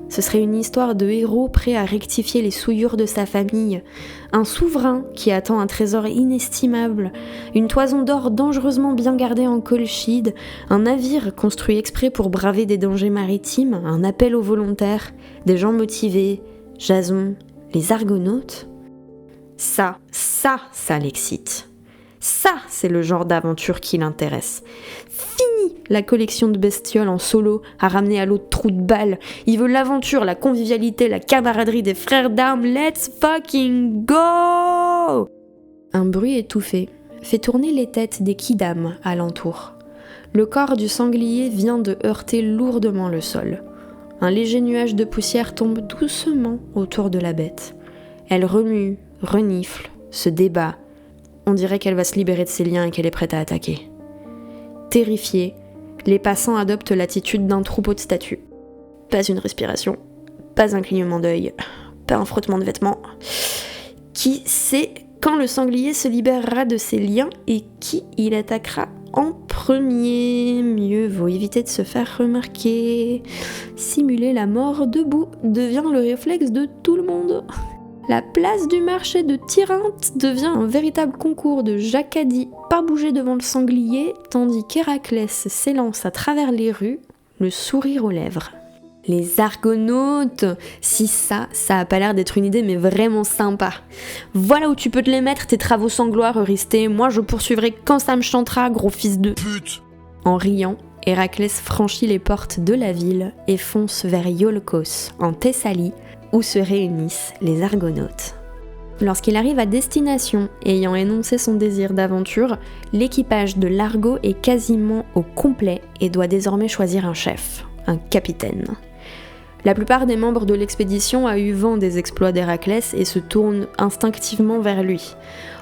Ce serait une histoire de héros prêt à rectifier les souillures de sa famille, un souverain qui attend un trésor inestimable, une toison d'or dangereusement bien gardée en colchide, un navire construit exprès pour braver des dangers maritimes, un appel aux volontaires, des gens motivés, Jason, les Argonautes. Ça l'excite. Ça, c'est le genre d'aventure qui l'intéresse. Fini la collection de bestioles en solo à ramener à l'autre trou de balle. Il veut l'aventure, la convivialité, la camaraderie des frères d'armes. Let's fucking go! Un bruit étouffé fait tourner les têtes des kidam alentour. Le corps du sanglier vient de heurter lourdement le sol. Un léger nuage de poussière tombe doucement autour de la bête. Elle remue, renifle, se débat. On dirait qu'elle va se libérer de ses liens et qu'elle est prête à attaquer. Terrifiés, les passants adoptent l'attitude d'un troupeau de statues. Pas une respiration, pas un clignement d'œil, pas un frottement de vêtements. Qui sait quand le sanglier se libérera de ses liens et qui il attaquera en premier? Mieux vaut éviter de se faire remarquer. Simuler la mort debout devient le réflexe de tout le monde. La place du marché de Tirynthe devient un véritable concours de jacadis, pas bouger devant le sanglier, tandis qu'Héraclès s'élance à travers les rues, le sourire aux lèvres. Les Argonautes, si ça a pas l'air d'être une idée mais vraiment sympa. Voilà où tu peux te les mettre, tes travaux sans gloire, Eurysthée, moi je poursuivrai quand ça me chantera, gros fils de pute. En riant, Héraclès franchit les portes de la ville et fonce vers Iolcos, en Thessalie, où se réunissent les Argonautes. Lorsqu'il arrive à destination, ayant énoncé son désir d'aventure, l'équipage de l'Argo est quasiment au complet et doit désormais choisir un chef, un capitaine. La plupart des membres de l'expédition a eu vent des exploits d'Héraclès et se tournent instinctivement vers lui.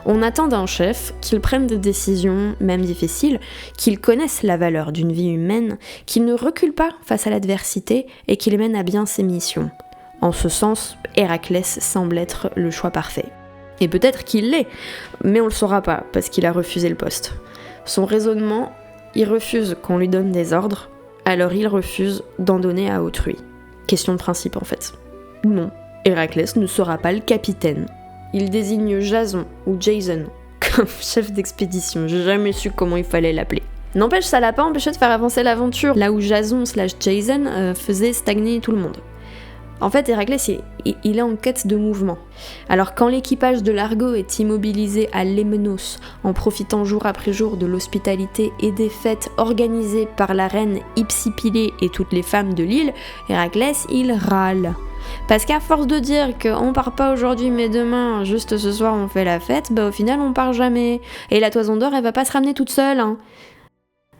On attend d'un chef qu'il prenne des décisions, même difficiles, qu'il connaisse la valeur d'une vie humaine, qu'il ne recule pas face à l'adversité et qu'il mène à bien ses missions. En ce sens, Héraclès semble être le choix parfait. Et peut-être qu'il l'est, mais on le saura pas, parce qu'il a refusé le poste. Son raisonnement, il refuse qu'on lui donne des ordres, alors il refuse d'en donner à autrui. Question de principe en fait. Non, Héraclès ne sera pas le capitaine. Il désigne Jason ou Jason comme chef d'expédition, j'ai jamais su comment il fallait l'appeler. N'empêche, ça l'a pas empêché de faire avancer l'aventure, là où Jason/Jason faisait stagner tout le monde. En fait, Héraclès, il est en quête de mouvement. Alors quand l'équipage de l'Argo est immobilisé à Lemnos, en profitant jour après jour de l'hospitalité et des fêtes organisées par la reine Hypsipylé et toutes les femmes de l'île, Héraclès, il râle. Parce qu'à force de dire qu'on part pas aujourd'hui mais demain, juste ce soir on fait la fête, au final on part jamais. Et la toison d'or, elle va pas se ramener toute seule.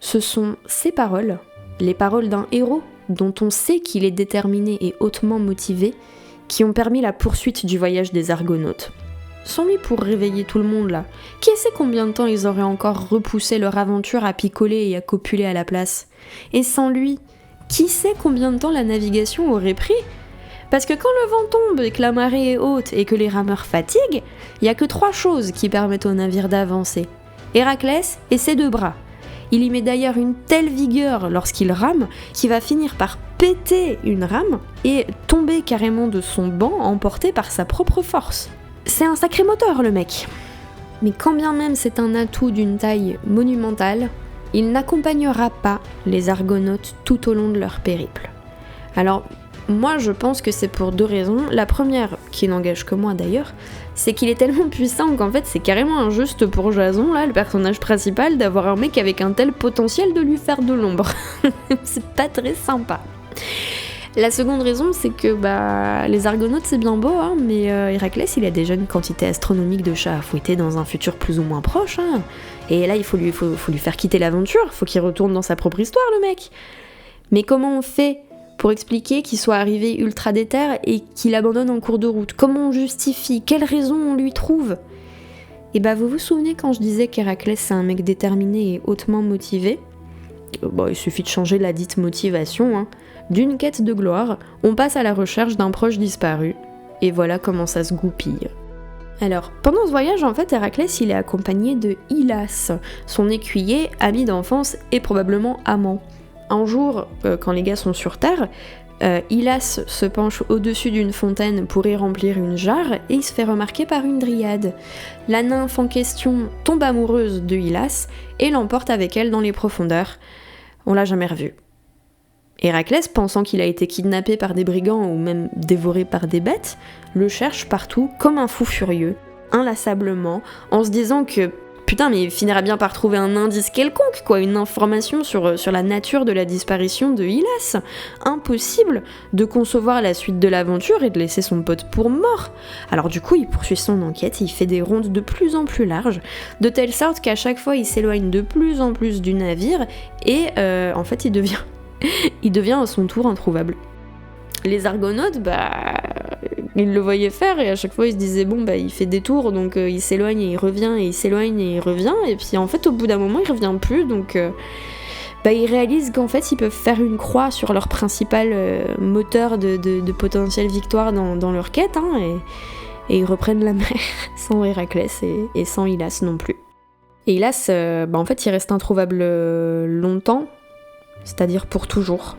Ce sont ces paroles, les paroles d'un héros, dont on sait qu'il est déterminé et hautement motivé, qui ont permis la poursuite du voyage des Argonautes. Sans lui pour réveiller tout le monde là, qui sait combien de temps ils auraient encore repoussé leur aventure à picoler et à copuler à la place? Et sans lui, qui sait combien de temps la navigation aurait pris? Parce que quand le vent tombe et que la marée est haute et que les rameurs fatiguent, il y a que 3 choses qui permettent au navire d'avancer. Héraclès et ses 2 bras. Il y met d'ailleurs une telle vigueur lorsqu'il rame qu'il va finir par péter une rame et tomber carrément de son banc emporté par sa propre force. C'est un sacré moteur le mec. Mais quand bien même c'est un atout d'une taille monumentale, il n'accompagnera pas les Argonautes tout au long de leur périple. Alors moi je pense que c'est pour 2 raisons. La première, qui n'engage que moi d'ailleurs, c'est qu'il est tellement puissant qu'en fait c'est carrément injuste pour Jason, là, le personnage principal, d'avoir un mec avec un tel potentiel de lui faire de l'ombre. C'est pas très sympa. La seconde raison, c'est que les Argonautes c'est bien beau, mais Héraclès il a déjà une quantité astronomique de chats à fouetter dans un futur plus ou moins proche. Et là il faut lui faire quitter l'aventure, faut qu'il retourne dans sa propre histoire le mec. Mais comment on fait pour expliquer qu'il soit arrivé ultra déter et qu'il abandonne en cours de route? Comment on justifie? Quelle raison on lui trouve? Et vous vous souvenez quand je disais qu'Héraclès c'est un mec déterminé et hautement motivé? Il suffit de changer la dite motivation. D'une quête de gloire, on passe à la recherche d'un proche disparu. Et voilà comment ça se goupille. Alors, pendant ce voyage, en fait, Héraclès il est accompagné de Hylas, son écuyer, ami d'enfance et probablement amant. Un jour, quand les gars sont sur Terre, Hylas se penche au-dessus d'une fontaine pour y remplir une jarre et il se fait remarquer par une dryade. La nymphe en question tombe amoureuse de Hylas et l'emporte avec elle dans les profondeurs. On l'a jamais revu. Héraclès, pensant qu'il a été kidnappé par des brigands ou même dévoré par des bêtes, le cherche partout comme un fou furieux, inlassablement, en se disant que putain, mais il finira bien par trouver un indice quelconque, une information sur la nature de la disparition de Hylas. Impossible de concevoir la suite de l'aventure et de laisser son pote pour mort. Alors du coup, il poursuit son enquête, il fait des rondes de plus en plus larges, de telle sorte qu'à chaque fois, il s'éloigne de plus en plus du navire et en fait, il devient à son tour introuvable. Les Argonautes, ils le voyaient faire et à chaque fois ils se disaient il fait des tours, donc il s'éloigne et il revient, et il s'éloigne et il revient, et puis en fait au bout d'un moment il revient plus, donc ils réalisent qu'en fait ils peuvent faire une croix sur leur principal moteur de potentielle victoire dans leur quête, et ils reprennent la mer sans Héraclès et sans Hylas non plus. Et Hylas, en fait il reste introuvable longtemps, c'est-à-dire pour toujours.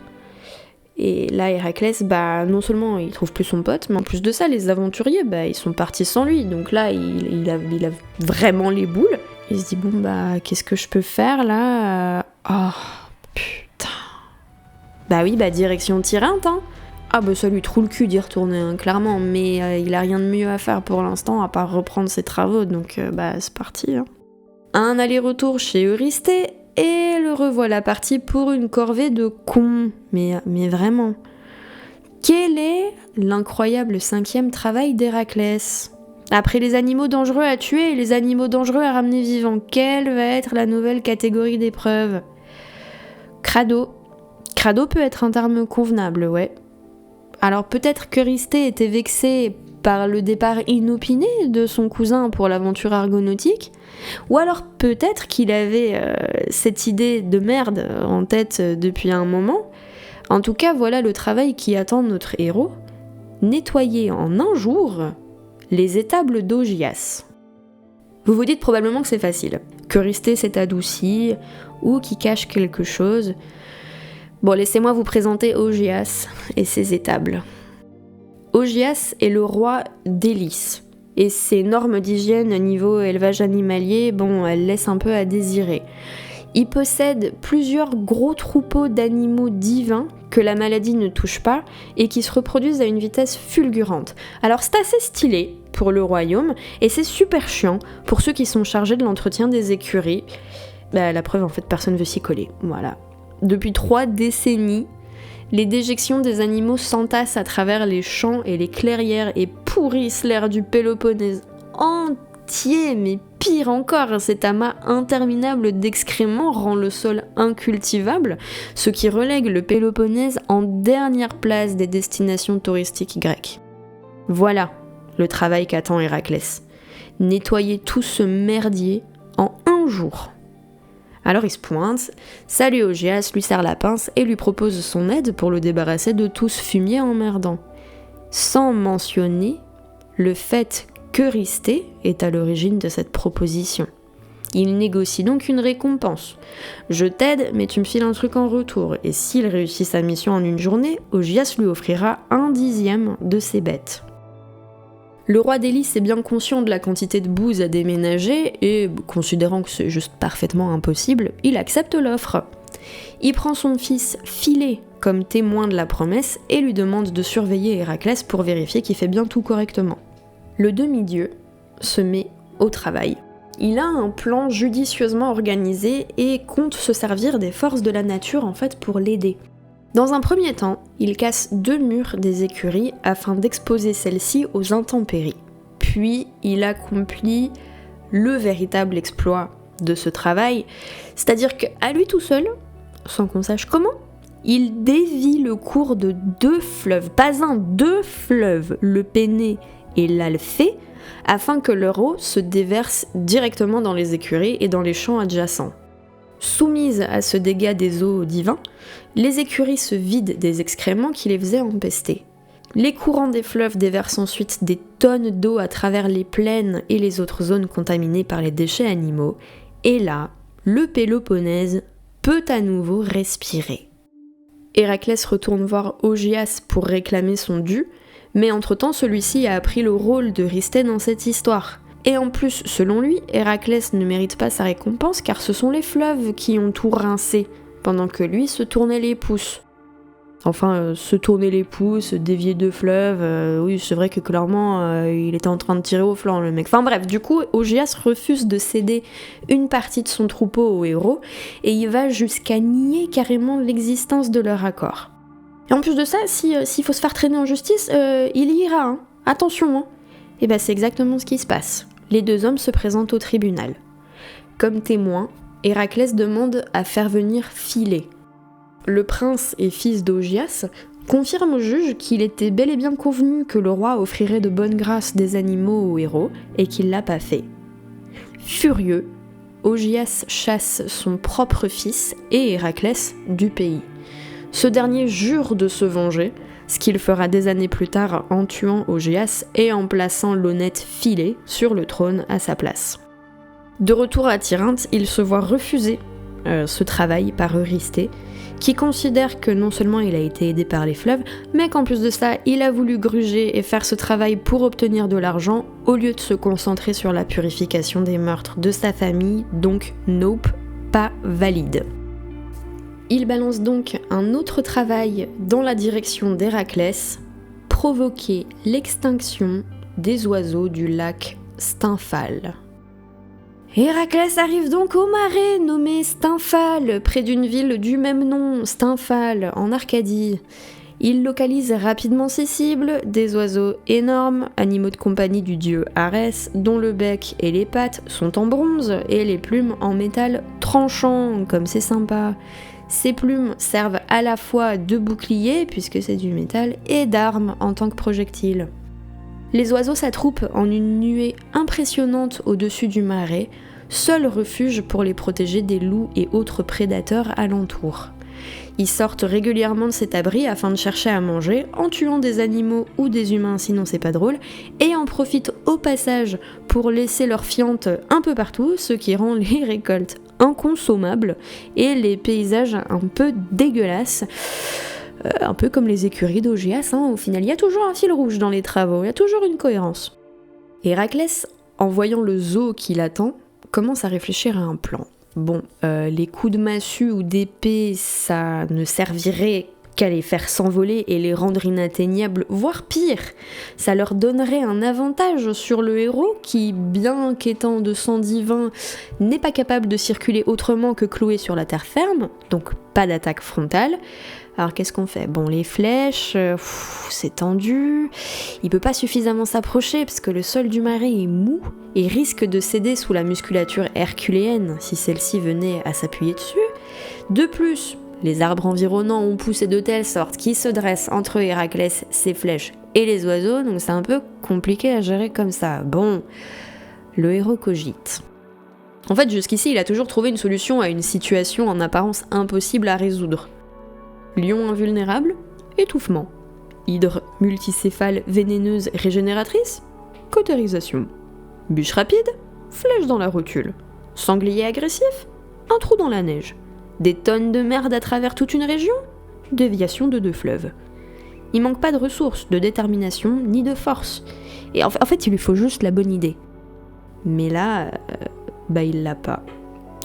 Et là, Héraclès, non seulement il trouve plus son pote, mais en plus de ça, les aventuriers, ils sont partis sans lui. Donc là, il a vraiment les boules. Il se dit, qu'est-ce que je peux faire là ? Oh, putain. Direction Tyrinthe, hein. Ça lui troue le cul d'y retourner, hein, clairement. Mais il a rien de mieux à faire pour l'instant, à part reprendre ses travaux. Donc, c'est parti. Hein. Un aller-retour chez Eurysthée. Et le revoilà parti pour une corvée de cons. Mais vraiment. Quel est l'incroyable 5e travail d'Héraclès ? Après les animaux dangereux à tuer et les animaux dangereux à ramener vivants, quelle va être la nouvelle catégorie d'épreuve ? Crado. Crado peut être un terme convenable, ouais. Alors peut-être qu'Eurysthée était vexé par le départ inopiné de son cousin pour l'aventure argonautique, ou alors peut-être qu'il avait cette idée de merde en tête depuis un moment. En tout cas, voilà le travail qui attend notre héros, nettoyer en un jour les étables d'Augias. Vous vous dites probablement que c'est facile, qu'Eurysthée s'est adouci, ou qu'il cache quelque chose. Laissez-moi vous présenter Augias et ses étables. Augias est le roi d'Élis, et ses normes d'hygiène niveau élevage animalier, elles laissent un peu à désirer. Il possède plusieurs gros troupeaux d'animaux divins que la maladie ne touche pas et qui se reproduisent à une vitesse fulgurante. Alors c'est assez stylé pour le royaume, et c'est super chiant pour ceux qui sont chargés de l'entretien des écuries. La preuve, en fait, personne veut s'y coller, voilà. Depuis 3 décennies, les déjections des animaux s'entassent à travers les champs et les clairières et pourrissent l'air du Péloponnèse entier, mais pire encore, cet amas interminable d'excréments rend le sol incultivable, ce qui relègue le Péloponnèse en dernière place des destinations touristiques grecques. Voilà le travail qu'attend Héraclès. Nettoyer tout ce merdier en un jour. Alors il se pointe, salue Augias, lui serre la pince et lui propose son aide pour le débarrasser de tout ce fumier emmerdant. Sans mentionner le fait qu'Eurysthée est à l'origine de cette proposition. Il négocie donc une récompense. Je t'aide, mais tu me files un truc en retour. Et s'il réussit sa mission en une journée, Augias lui offrira 1/10 de ses bêtes. Le roi d'Élis est bien conscient de la quantité de bouse à déménager et, considérant que c'est juste parfaitement impossible, il accepte l'offre. Il prend son fils Philée comme témoin de la promesse et lui demande de surveiller Héraclès pour vérifier qu'il fait bien tout correctement. Le demi-dieu se met au travail. Il a un plan judicieusement organisé et compte se servir des forces de la nature en fait pour l'aider. Dans un premier temps, il casse 2 murs des écuries afin d'exposer celles-ci aux intempéries. Puis, il accomplit le véritable exploit de ce travail, c'est-à-dire qu'à lui tout seul, sans qu'on sache comment, il dévie le cours de 2 fleuves, pas un, 2 fleuves, le Péné et l'Alphée, afin que leur eau se déverse directement dans les écuries et dans les champs adjacents. Soumises à ce dégât des eaux divins, les écuries se vident des excréments qui les faisaient empester. Les courants des fleuves déversent ensuite des tonnes d'eau à travers les plaines et les autres zones contaminées par les déchets animaux, et là, le Péloponnèse peut à nouveau respirer. Héraclès retourne voir Augias pour réclamer son dû, mais entre-temps celui-ci a appris le rôle d'Eurysthée dans cette histoire. Et en plus, selon lui, Héraclès ne mérite pas sa récompense car ce sont les fleuves qui ont tout rincé, pendant que lui se tournait les pouces. Enfin, se tourner les pouces, dévier 2 fleuves, oui, c'est vrai que clairement, il était en train de tirer au flanc, le mec. Enfin bref, du coup, Augias refuse de céder une partie de son troupeau aux héros, et il va jusqu'à nier carrément l'existence de leur accord. Et en plus de ça, s'il faut se faire traîner en justice, il y ira, hein. Attention, hein. Et c'est exactement ce qui se passe. Les 2 hommes se présentent au tribunal. Comme témoin, Héraclès demande à faire venir Philée. Le prince et fils d'Augias confirme au juge qu'il était bel et bien convenu que le roi offrirait de bonne grâce des animaux au héros et qu'il l'a pas fait. Furieux, Augias chasse son propre fils et Héraclès du pays. Ce dernier jure de se venger, ce qu'il fera des années plus tard en tuant Augias et en plaçant l'honnête Philé sur le trône à sa place. De retour à Tirynthe, il se voit refuser ce travail par Eurysthée, qui considère que non seulement il a été aidé par les fleuves, mais qu'en plus de ça, il a voulu gruger et faire ce travail pour obtenir de l'argent, au lieu de se concentrer sur la purification des meurtres de sa famille, donc nope, pas valide. Il balance donc un autre travail dans la direction d'Héraclès, provoquer l'extinction des oiseaux du lac Stymphale. Héraclès arrive donc au marais nommé Stymphale, près d'une ville du même nom, Stymphale, en Arcadie. Il localise rapidement ses cibles, des oiseaux énormes, animaux de compagnie du dieu Arès, dont le bec et les pattes sont en bronze et les plumes en métal tranchant, comme c'est sympa. Ces plumes servent à la fois de bouclier, puisque c'est du métal, et d'armes en tant que projectiles. Les oiseaux s'attroupent en une nuée impressionnante au-dessus du marais, seul refuge pour les protéger des loups et autres prédateurs alentour. Ils sortent régulièrement de cet abri afin de chercher à manger, en tuant des animaux ou des humains sinon c'est pas drôle, et en profitent au passage pour laisser leurs fientes un peu partout, ce qui rend les récoltes inconsommables et les paysages un peu dégueulasses. Un peu comme les écuries d'Augias, au final, il y a toujours un fil rouge dans les travaux, il y a toujours une cohérence. Héraclès, en voyant le zoo qui l'attend, commence à réfléchir à un plan. Bon, les coups de massue ou d'épée, ça ne servirait qu'à les faire s'envoler et les rendre inatteignables, voire pire, ça leur donnerait un avantage sur le héros qui, bien qu'étant de sang divin, n'est pas capable de circuler autrement que cloué sur la terre ferme, donc pas d'attaque frontale. Alors qu'est-ce qu'on fait ? Bon, les flèches, c'est tendu, il peut pas suffisamment s'approcher parce que le sol du marais est mou et risque de céder sous la musculature herculéenne si celle-ci venait à s'appuyer dessus. De plus, les arbres environnants ont poussé de telle sorte qu'ils se dressent entre Héraclès, ses flèches et les oiseaux, donc c'est un peu compliqué à gérer comme ça. Bon, le héros cogite. En fait, jusqu'ici, il a toujours trouvé une solution à une situation en apparence impossible à résoudre. Lion invulnérable, étouffement. Hydre multicéphale vénéneuse régénératrice, cautérisation. Bûche rapide, flèche dans la rotule. Sanglier agressif, un trou dans la neige. Des tonnes de merde à travers toute une région, déviation de 2 fleuves. Il manque pas de ressources, de détermination, ni de force. Et en fait, il lui faut juste la bonne idée. Mais là, il l'a pas.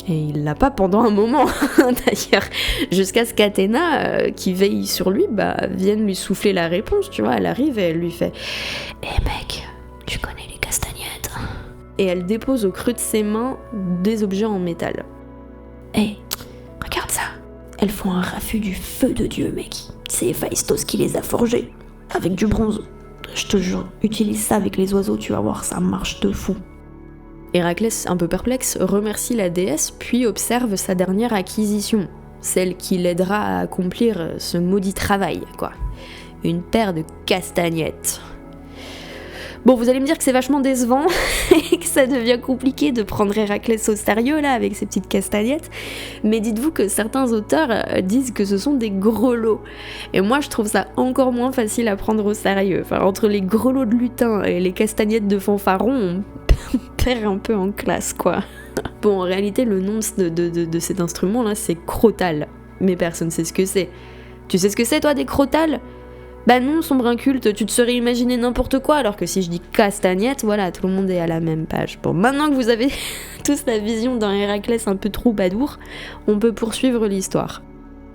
Et il l'a pas pendant un moment, d'ailleurs, jusqu'à ce qu'Athéna, qui veille sur lui, vienne lui souffler la réponse, tu vois, elle arrive et elle lui fait « Eh mec, tu connais les castagnettes ?» Et elle dépose au creux de ses mains des objets en métal. « Hey, regarde ça, elles font un raffut du feu de Dieu, mec. C'est Héphaïstos qui les a forgées, avec du bronze. Je te jure, utilise ça avec les oiseaux, tu vas voir, ça marche de fou. » Héraclès, un peu perplexe, remercie la déesse puis observe sa dernière acquisition, celle qui l'aidera à accomplir ce maudit travail, quoi. Une paire de castagnettes. Bon, vous allez me dire que c'est vachement décevant et que ça devient compliqué de prendre Héraclès au sérieux, là, avec ses petites castagnettes, mais dites-vous que certains auteurs disent que ce sont des grelots. Et moi, je trouve ça encore moins facile à prendre au sérieux. Enfin, entre les grelots de lutin et les castagnettes de fanfaron, on perd un peu en classe, quoi. Bon, en réalité, le nom de cet instrument-là, c'est crotal. Mais personne sait ce que c'est. Tu sais ce que c'est, toi, des crotales ? Bah non, sombre inculte, tu te serais imaginé n'importe quoi, alors que si je dis castagnette, voilà, tout le monde est à la même page. Bon, maintenant que vous avez tous la vision d'un Héraclès un peu troubadour, on peut poursuivre l'histoire.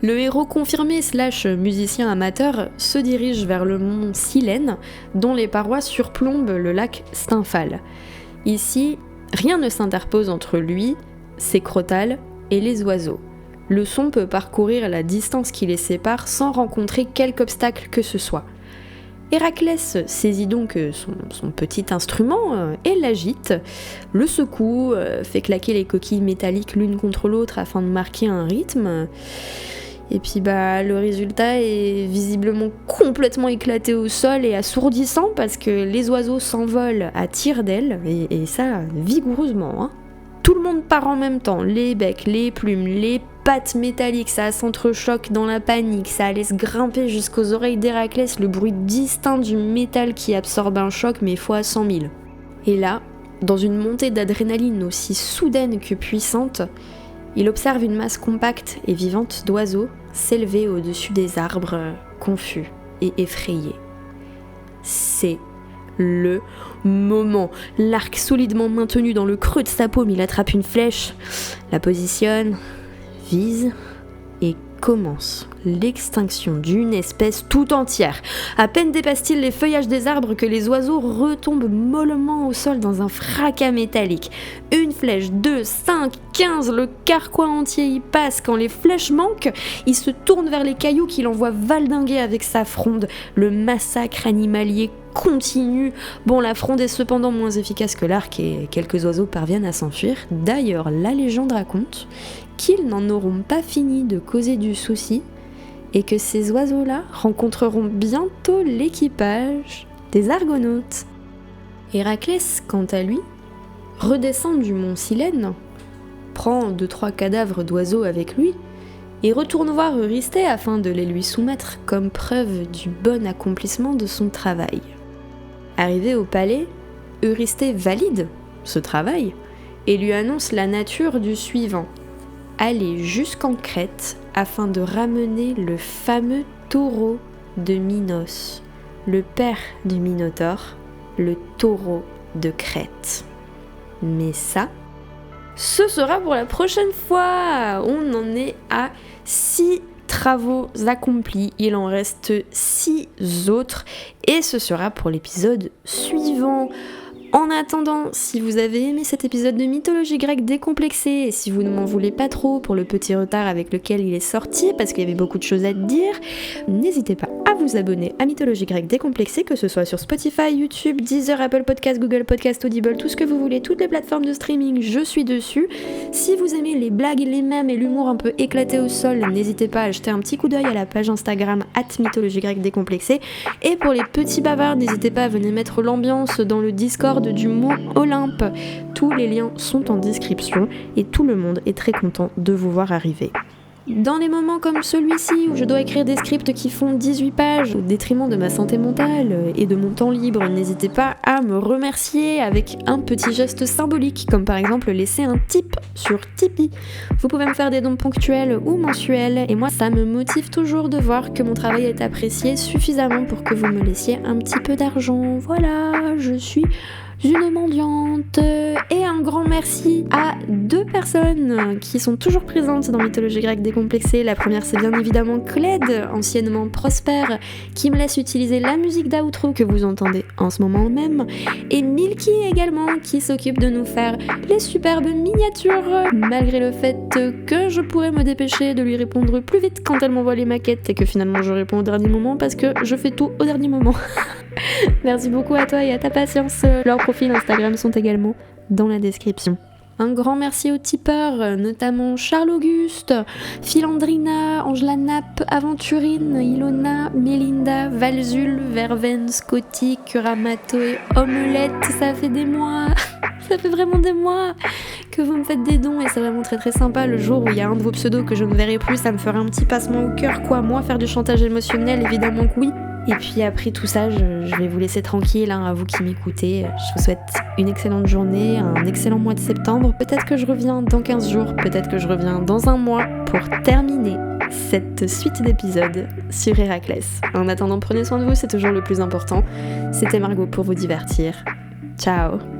Le héros confirmé / musicien amateur se dirige vers le mont Cylène, dont les parois surplombent le lac Stymphale. Ici, rien ne s'interpose entre lui, ses crotales et les oiseaux. Le son peut parcourir la distance qui les sépare sans rencontrer quelque obstacle que ce soit. Héraclès saisit donc son petit instrument et l'agite, le secoue, fait claquer les coquilles métalliques l'une contre l'autre afin de marquer un rythme. Et puis le résultat est visiblement complètement éclaté au sol et assourdissant parce que les oiseaux s'envolent à tire-d'aile, et ça vigoureusement, hein. Tout le monde part en même temps, les becs, les plumes, les pattes métalliques, ça s'entrechoque dans la panique, ça laisse grimper jusqu'aux oreilles d'Héraclès le bruit distinct du métal qui absorbe un choc mais fois 100 000. Et là, dans une montée d'adrénaline aussi soudaine que puissante, il observe une masse compacte et vivante d'oiseaux s'élever au-dessus des arbres, confus et effrayés. C'est le moment. L'arc solidement maintenu dans le creux de sa paume, il attrape une flèche, la positionne, vise et commence l'extinction d'une espèce tout entière. À peine dépasse-t-il les feuillages des arbres que les oiseaux retombent mollement au sol dans un fracas métallique. Une flèche, 2, 5, 15, le carquois entier y passe. Quand les flèches manquent, il se tourne vers les cailloux qu'il envoie valdinguer avec sa fronde. Le massacre animalier continue. Bon, la fronde est cependant moins efficace que l'arc et quelques oiseaux parviennent à s'enfuir. D'ailleurs, la légende raconte qu'ils n'en auront pas fini de causer du souci et que ces oiseaux-là rencontreront bientôt l'équipage des Argonautes. Héraclès, quant à lui, redescend du mont Silène, prend 2-3 cadavres d'oiseaux avec lui et retourne voir Eurysthée afin de les lui soumettre comme preuve du bon accomplissement de son travail. Arrivé au palais, Eurysthée valide ce travail et lui annonce la nature du suivant: aller jusqu'en Crète afin de ramener le fameux taureau de Minos, le père du Minotaure, le taureau de Crète. Mais ça, ce sera pour la prochaine fois. On en est à 6 travaux accomplis, il en reste 6 autres et ce sera pour l'épisode suivant. En attendant, si vous avez aimé cet épisode de Mythologie grecque décomplexée et si vous ne m'en voulez pas trop pour le petit retard avec lequel il est sorti parce qu'il y avait beaucoup de choses à dire, n'hésitez pas à vous abonner à Mythologie grecque décomplexée, que ce soit sur Spotify, YouTube, Deezer, Apple Podcast, Google Podcast, Audible, tout ce que vous voulez, toutes les plateformes de streaming, je suis dessus. Si vous aimez les blagues, les mèmes et l'humour un peu éclaté au sol, n'hésitez pas à jeter un petit coup d'œil à la page Instagram @Mythologie grecque décomplexée. Et pour les petits bavards, n'hésitez pas à venir mettre l'ambiance dans le Discord du Mont Olympe. Tous les liens sont en description et tout le monde est très content de vous voir arriver. Dans les moments comme celui-ci où je dois écrire des scripts qui font 18 pages au détriment de ma santé mentale et de mon temps libre, n'hésitez pas à me remercier avec un petit geste symbolique, comme par exemple laisser un tip sur Tipeee. Vous pouvez me faire des dons ponctuels ou mensuels et moi ça me motive toujours de voir que mon travail est apprécié suffisamment pour que vous me laissiez un petit peu d'argent. Voilà, je suis une mendiante. Et un grand merci à 2 personnes qui sont toujours présentes dans Mythologie grecque décomplexée. La première, c'est bien évidemment Cled, anciennement Prosper, qui me laisse utiliser la musique d'outro que vous entendez en ce moment même, et Milky également, qui s'occupe de nous faire les superbes miniatures, malgré le fait que je pourrais me dépêcher de lui répondre plus vite quand elle m'envoie les maquettes et que finalement je réponds au dernier moment parce que je fais tout au dernier moment. Merci beaucoup à toi et à ta patience. Leurs profils Instagram sont également dans la description. Un grand merci aux tipeurs, notamment Charles Auguste, Philandrina, Angela Napp, Aventurine, Ilona, Mélinda, Valzul, Verven, Scotty, Kuramato et Omelette. Ça fait des mois, ça fait vraiment des mois que vous me faites des dons et c'est vraiment très très sympa. Le jour où il y a un de vos pseudos que je ne verrai plus, ça me fera un petit passement au cœur, quoi. Moi, faire du chantage émotionnel, évidemment que oui. Et puis après tout ça, je vais vous laisser tranquille, à vous qui m'écoutez. Je vous souhaite une excellente journée, un excellent mois de septembre. Peut-être que je reviens dans 15 jours, peut-être que je reviens dans un mois pour terminer cette suite d'épisodes sur Héraclès. En attendant, prenez soin de vous, c'est toujours le plus important. C'était Margot pour vous divertir. Ciao!